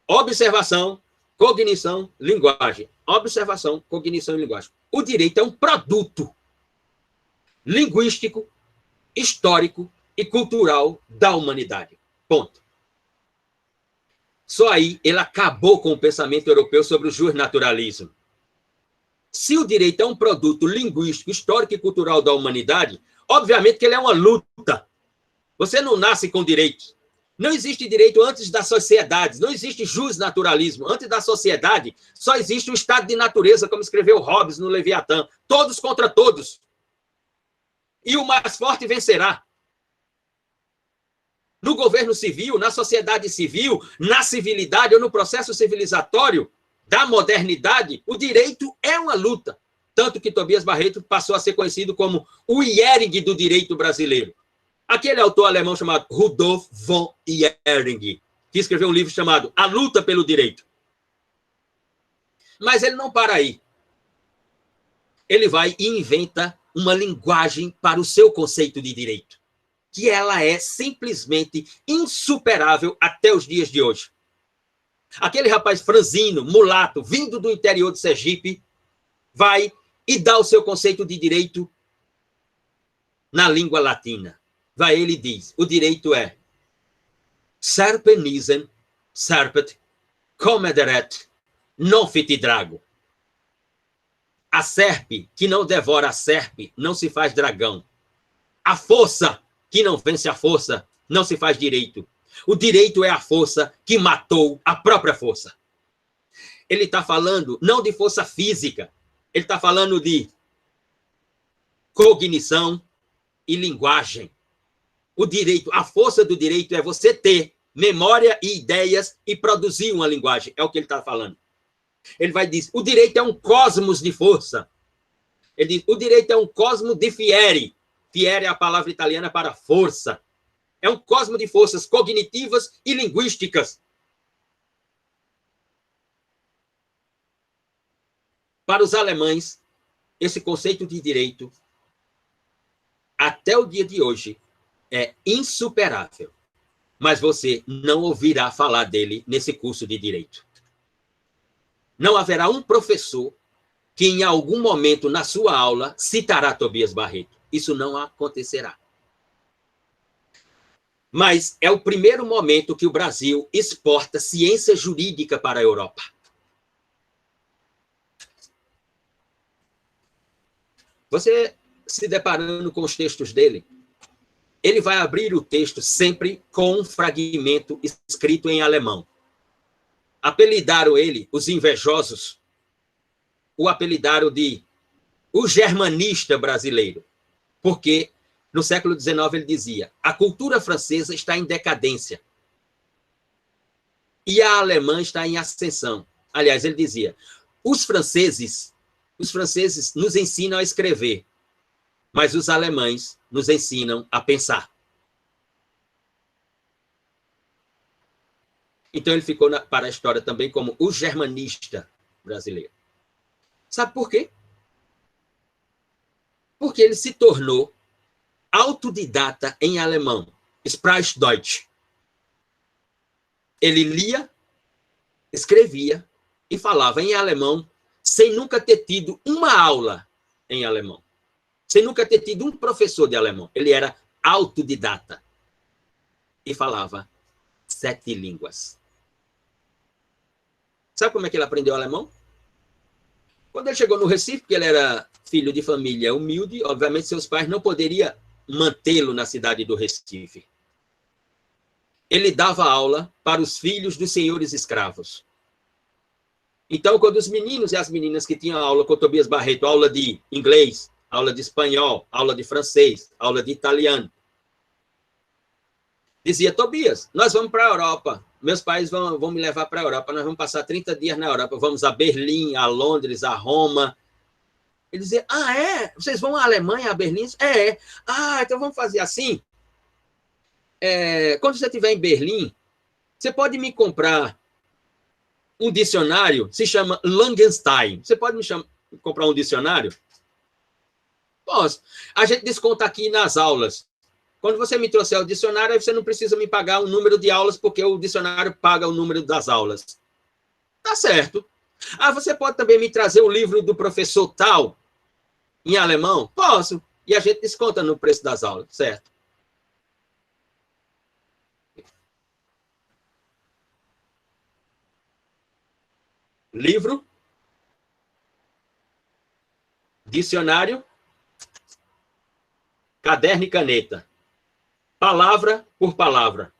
Observação, cognição, linguagem. Observação, cognição e linguagem. O direito é um produto linguístico, histórico e cultural da humanidade. Ponto. Só aí ele acabou com o pensamento europeu sobre o justnaturalismo. Se o direito é um produto linguístico, histórico e cultural da humanidade, obviamente que ele é uma luta. Você não nasce com direitos. Não existe direito antes das sociedades, não existe justnaturalismo. Antes da sociedade, só existe o estado de natureza, como escreveu Hobbes no Leviatã. Todos contra todos. E o mais forte vencerá. No governo civil, na sociedade civil, na civilidade ou no processo civilizatório da modernidade, o direito é uma luta. Tanto que Tobias Barreto passou a ser conhecido como o Hering do direito brasileiro. Aquele autor alemão chamado Rudolf von Hering, que escreveu um livro chamado A Luta pelo Direito. Mas ele não para aí. Ele vai e inventa uma linguagem para o seu conceito de direito, que ela é simplesmente insuperável até os dias de hoje. Aquele rapaz franzino, mulato, vindo do interior de Sergipe, vai e dá o seu conceito de direito na língua latina. Vai, ele diz, o direito é serpenisen, serpet, comederet, non fit drago. A serpe que não devora a serpe não se faz dragão. A força que não vence a força não se faz direito. O direito é a força que matou a própria força. Ele está falando não de força física, ele está falando de cognição e linguagem. O direito, a força do direito é você ter memória e ideias e produzir uma linguagem. É o que ele está falando. Ele vai dizer, o direito é um cosmos de força. Ele diz, o direito é um cosmo de fiere. Fiere é a palavra italiana para força. É um cosmo de forças cognitivas e linguísticas. Para os alemães, esse conceito de direito, até o dia de hoje, é insuperável. Mas você não ouvirá falar dele nesse curso de direito. Não haverá um professor que em algum momento na sua aula citará Tobias Barreto. Isso não acontecerá. Mas é o primeiro momento que o Brasil exporta ciência jurídica para a Europa. Você, se deparando com os textos dele, ele vai abrir o texto sempre com um fragmento escrito em alemão. Apelidaram ele, os invejosos, o apelidaram de o germanista brasileiro, porque no século XIX ele dizia, a cultura francesa está em decadência e a alemã está em ascensão. Aliás, ele dizia, os franceses nos ensinam a escrever, mas os alemães nos ensinam a pensar. Então ele ficou para a história também como o germanista brasileiro. Sabe por quê? Porque ele se tornou autodidata em alemão, Sprachdeutsch. Ele lia, escrevia e falava em alemão sem nunca ter tido uma aula em alemão, sem nunca ter tido um professor de alemão. Ele era autodidata e falava 7 línguas. Sabe como é que ele aprendeu alemão? Quando ele chegou no Recife, porque ele era filho de família humilde, obviamente seus pais não poderiam mantê-lo na cidade do Recife. Ele dava aula para os filhos dos senhores escravos. Então, quando os meninos e as meninas que tinham aula com Tobias Barreto, aula de inglês, aula de espanhol, aula de francês, aula de italiano, dizia, Tobias, nós vamos para a Europa. Meus pais vão me levar para a Europa. Nós vamos passar 30 dias na Europa. Vamos a Berlim, a Londres, a Roma. Ele dizia, é? Vocês vão à Alemanha, a Berlim? É. Então vamos fazer assim. Quando você estiver em Berlim, você pode me comprar um dicionário, se chama Langenstein. Você pode me comprar um dicionário? Posso. A gente desconta aqui nas aulas. Quando você me trouxer o dicionário, aí você não precisa me pagar o número de aulas, porque o dicionário paga o número das aulas. Tá certo. Você pode também me trazer o livro do professor tal, em alemão? Posso. E a gente desconta no preço das aulas, certo? Livro, dicionário, caderno e caneta. Palavra por palavra.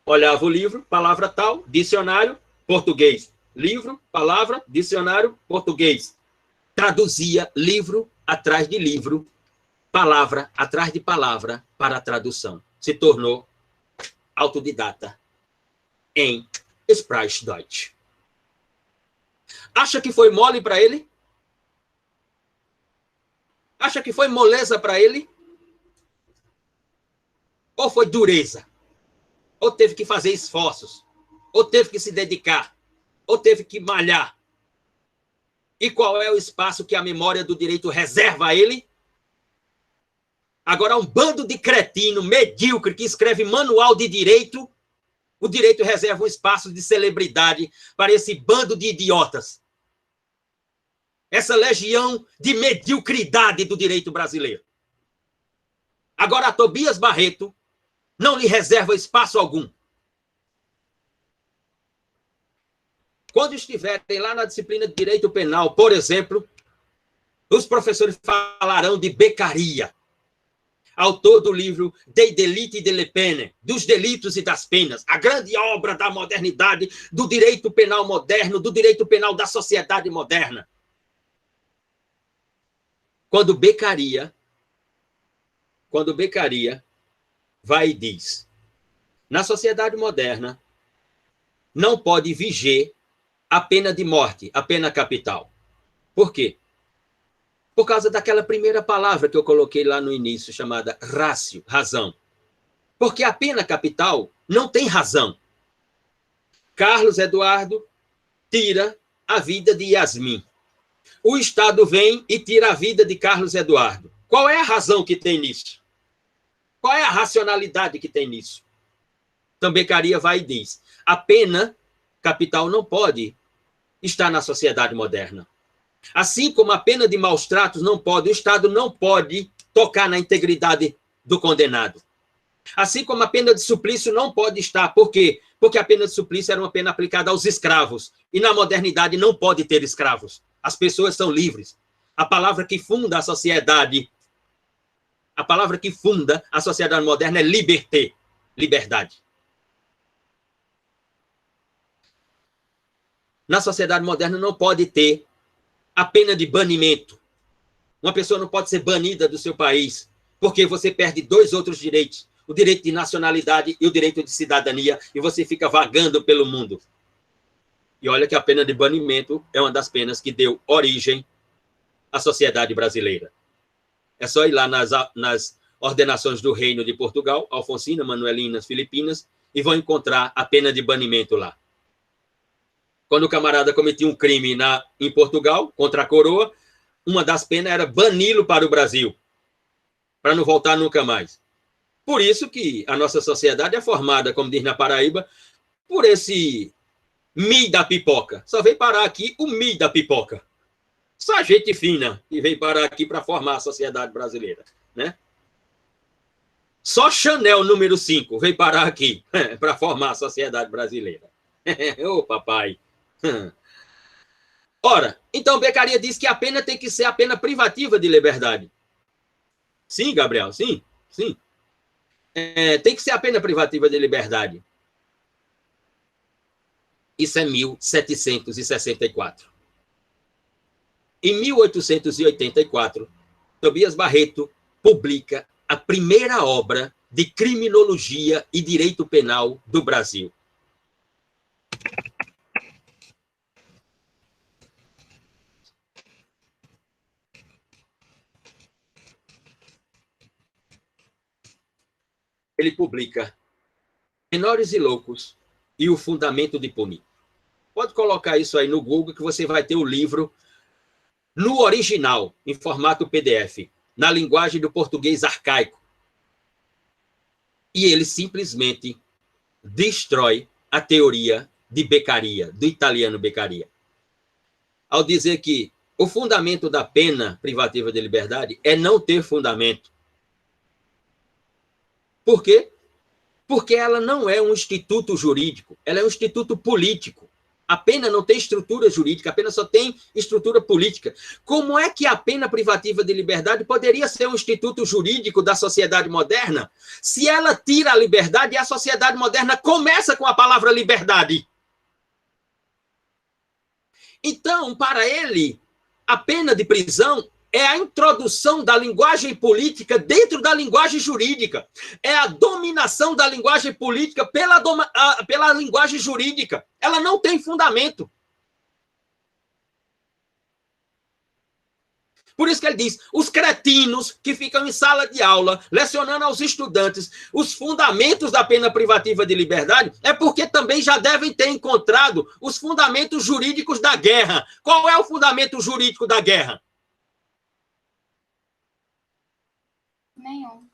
Olhava o livro, palavra tal, dicionário, português. Livro, palavra, dicionário, português. Traduzia livro atrás de livro, palavra atrás de palavra para a tradução. Se tornou autodidata em Sprachdeutsch. Acha que foi mole para ele? Acha que foi moleza para ele? Ou foi dureza? Ou teve que fazer esforços? Ou teve que se dedicar? Ou teve que malhar? E qual é o espaço que a memória do direito reserva a ele? Agora, um bando de cretino medíocre que escreve manual de direito, o direito reserva um espaço de celebridade para esse bando de idiotas. Essa legião de mediocridade do direito brasileiro. Agora, a Tobias Barreto não lhe reserva espaço algum. Quando estiverem lá na disciplina de direito penal, por exemplo, os professores falarão de Beccaria, autor do livro Dei delitti e delle pene, dos delitos e das penas, a grande obra da modernidade, do direito penal moderno, do direito penal da sociedade moderna. Quando Beccaria quando Beccaria vai e diz: na sociedade moderna não pode viger a pena de morte, a pena capital. Por quê? Por causa daquela primeira palavra que eu coloquei lá no início, chamada ratio, razão. Porque a pena capital não tem razão. Carlos Eduardo tira a vida de Yasmin. O Estado vem e tira a vida de Carlos Eduardo. Qual é a razão que tem nisso? Qual é a racionalidade que tem nisso? Então, Beccaria vai e diz: a pena capital não pode estar na sociedade moderna. Assim como a pena de maus tratos não pode, o Estado não pode tocar na integridade do condenado. Assim como a pena de suplício não pode estar. Por quê? Porque a pena de suplício era uma pena aplicada aos escravos. E na modernidade não pode ter escravos. As pessoas são livres. A palavra que funda a sociedade moderna é liberté, liberdade. Na sociedade moderna não pode ter a pena de banimento. Uma pessoa não pode ser banida do seu país, porque você perde 2 outros direitos: o direito de nacionalidade e o direito de cidadania, e você fica vagando pelo mundo. E olha que a pena de banimento é uma das penas que deu origem à sociedade brasileira. É só ir lá nas ordenações do Reino de Portugal, Alfonsina, Manuelina, Filipinas, e vão encontrar a pena de banimento lá. Quando o camarada cometia um crime em Portugal, contra a coroa, uma das penas era bani-lo para o Brasil, para não voltar nunca mais. Por isso que a nossa sociedade é formada, como diz na Paraíba, por esse mi da pipoca. Só veio parar aqui o mi da pipoca. Só gente fina que veio parar aqui para formar a sociedade brasileira, né? Só Chanel número 5 veio parar aqui para formar a sociedade brasileira. Ô, papai! Ora, então Beccaria diz que a pena tem que ser a pena privativa de liberdade. Sim, Gabriel, sim, sim. Tem que ser a pena privativa de liberdade. Isso é 1764. Em 1884, Tobias Barreto publica a primeira obra de criminologia e direito penal do Brasil. Ele publica Menores e Loucos e o Fundamento de Punir. Pode colocar isso aí no Google que você vai ter o livro no original, em formato PDF, na linguagem do português arcaico. E ele simplesmente destrói a teoria de Beccaria, do italiano Beccaria, ao dizer que o fundamento da pena privativa de liberdade é não ter fundamento. Por quê? Porque ela não é um instituto jurídico, ela é um instituto político. A pena não tem estrutura jurídica, a pena só tem estrutura política. Como é que a pena privativa de liberdade poderia ser um instituto jurídico da sociedade moderna se ela tira a liberdade e a sociedade moderna começa com a palavra liberdade? Então, para ele, a pena de prisão é a introdução da linguagem política dentro da linguagem jurídica. É a dominação da linguagem política pela linguagem jurídica. Ela não tem fundamento. Por isso que ele diz, os cretinos que ficam em sala de aula, lecionando aos estudantes os fundamentos da pena privativa de liberdade, é porque também já devem ter encontrado os fundamentos jurídicos da guerra. Qual é o fundamento jurídico da guerra? Nenhum.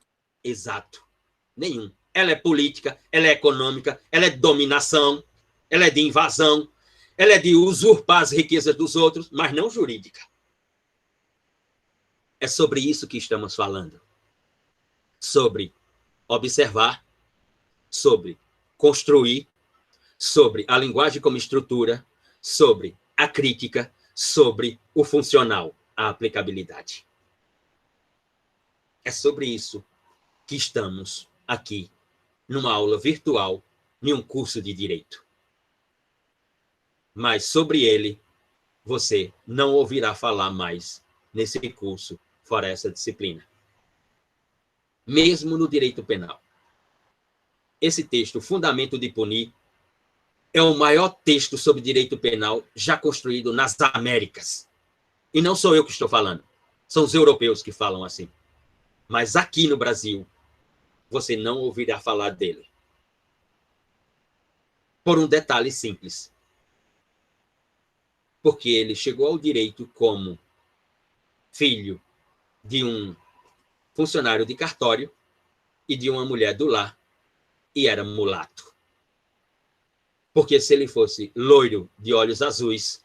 Exato. Nenhum. Ela é política, ela é econômica, ela é de dominação, ela é de invasão, ela é de usurpar as riquezas dos outros, mas não jurídica. É sobre isso que estamos falando. Sobre observar, sobre construir, sobre a linguagem como estrutura, sobre a crítica, sobre o funcional, a aplicabilidade. É sobre isso que estamos aqui, numa aula virtual, em um curso de direito. Mas sobre ele, você não ouvirá falar mais nesse curso, fora essa disciplina. mesmo no direito penal. Esse texto, Fundamento de Punir, é o maior texto sobre direito penal já construído nas Américas. E não sou eu que estou falando, são os europeus que falam assim. Mas aqui no Brasil, você não ouvirá falar dele. Por um detalhe simples. Porque ele chegou ao direito como filho de um funcionário de cartório e de uma mulher do lar, e era mulato. Porque se ele fosse loiro de olhos azuis,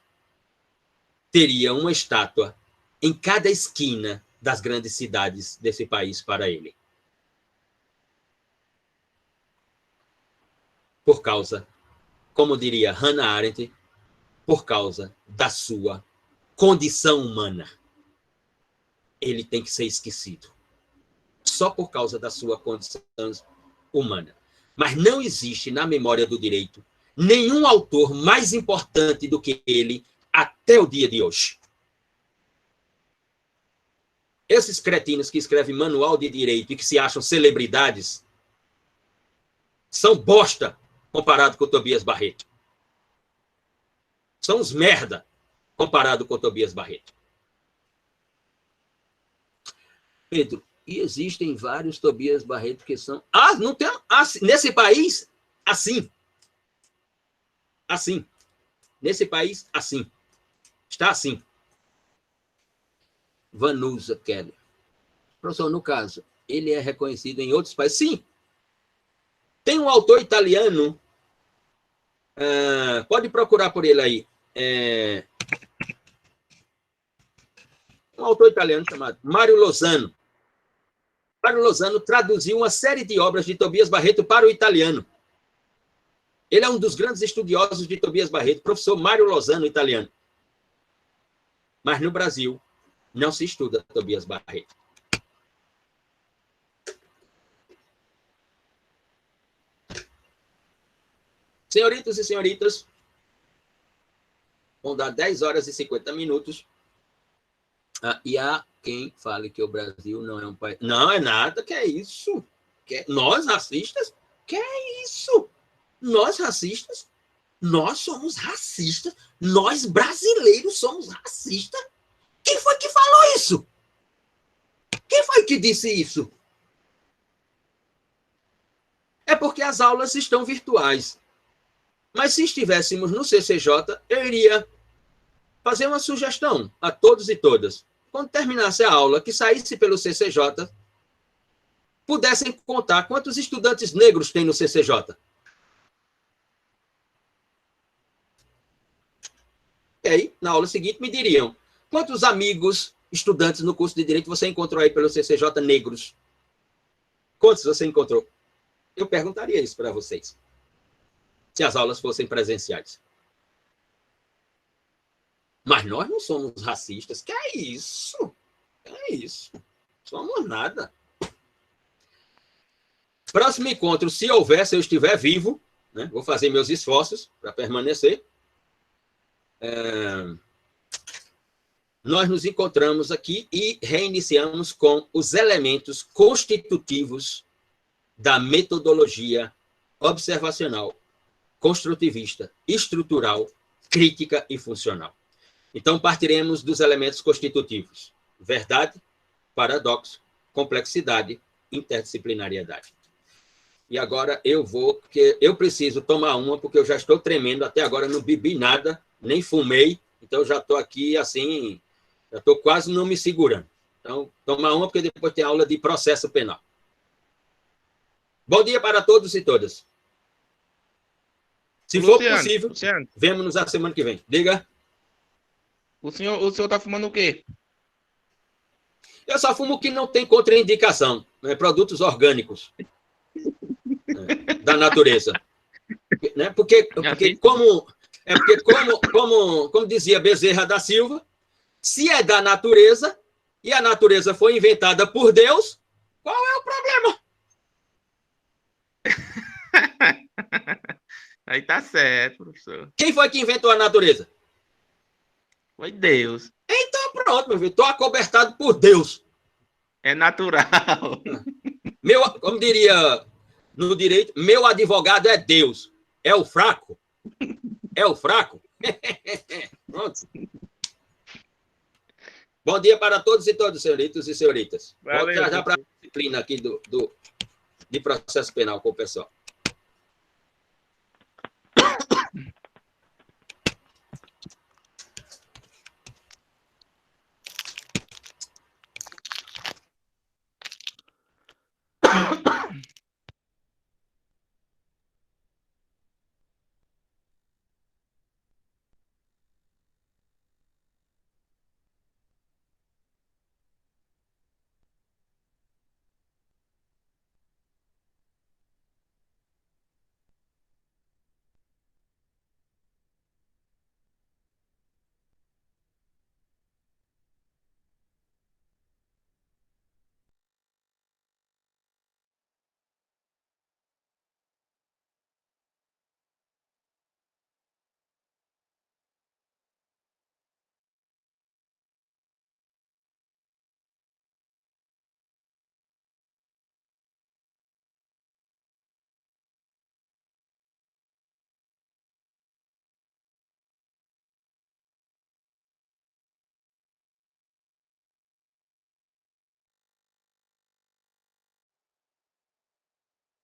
teria uma estátua em cada esquina das grandes cidades desse país para ele. Por causa, como diria Hannah Arendt, por causa da sua condição humana. Ele tem que ser esquecido. Só por causa da sua condição humana. Mas não existe na memória do direito nenhum autor mais importante do que ele até o dia de hoje. Esses cretinos que escrevem manual de direito e que se acham celebridades são bosta comparado com o Tobias Barreto. São uns merda comparado com o Tobias Barreto. Pedro, e existem vários Tobias Barreto que são... não tem... nesse país, assim. Assim. Nesse país, assim. Está assim. Vanusa Keller. Professor, no caso, ele é reconhecido em outros países? Sim. Tem um autor italiano, pode procurar por ele aí, um autor italiano chamado Mário Lozano. Mário Lozano traduziu uma série de obras de Tobias Barreto para o italiano. Ele é um dos grandes estudiosos de Tobias Barreto, professor Mário Lozano, italiano. Mas no Brasil, não se estuda Tobias Barreto. Senhoritos e senhoritas, vão dar 10 horas e 50 minutos. E há quem fale que o Brasil não é um país... Não é nada, que é isso? Nós, racistas? Que é isso? Nós, racistas? Nós somos racistas? Nós, brasileiros, somos racistas? Quem foi que falou isso? Quem foi que disse isso? É porque as aulas estão virtuais. Mas se estivéssemos no CCJ, eu iria fazer uma sugestão a todos e todas. Quando terminasse a aula, que saísse pelo CCJ, pudessem contar quantos estudantes negros tem no CCJ. E aí, na aula seguinte, me diriam, quantos amigos, estudantes no curso de Direito você encontrou aí pelo CCJ negros? Quantos você encontrou? Eu perguntaria isso para vocês, se as aulas fossem presenciais. Mas nós não somos racistas. Que é isso? Que é isso? Somos nada. Próximo encontro, se houver, se eu estiver vivo, né, vou fazer meus esforços para permanecer. Nós nos encontramos aqui e reiniciamos com os elementos constitutivos da metodologia observacional, construtivista, estrutural, crítica e funcional. Então, partiremos dos elementos constitutivos: verdade, paradoxo, complexidade, interdisciplinariedade. E agora eu vou, porque eu preciso tomar uma, porque eu já estou tremendo, até agora não bebi nada, nem fumei, então eu já estou aqui assim, já estou quase não me segurando. Então, tomar uma, porque depois tem aula de processo penal. Bom dia para todos e todas. Se for possível, vemo-nos a semana que vem. Diga. O senhor está fumando o quê? Eu só fumo o que não tem contraindicação, né? Produtos orgânicos, da natureza. Né? Porque como dizia Bezerra da Silva, se é da natureza e a natureza foi inventada por Deus, qual é o problema? Aí tá certo, professor. Quem foi que inventou a natureza? Foi Deus. Então pronto, meu filho. Estou acobertado por Deus. É natural. Como diria no direito, meu advogado é Deus. É o fraco? É o fraco? Pronto. Bom dia para todos e todas, senhoritos e senhoritas. Volto já para a disciplina aqui de processo penal com o pessoal.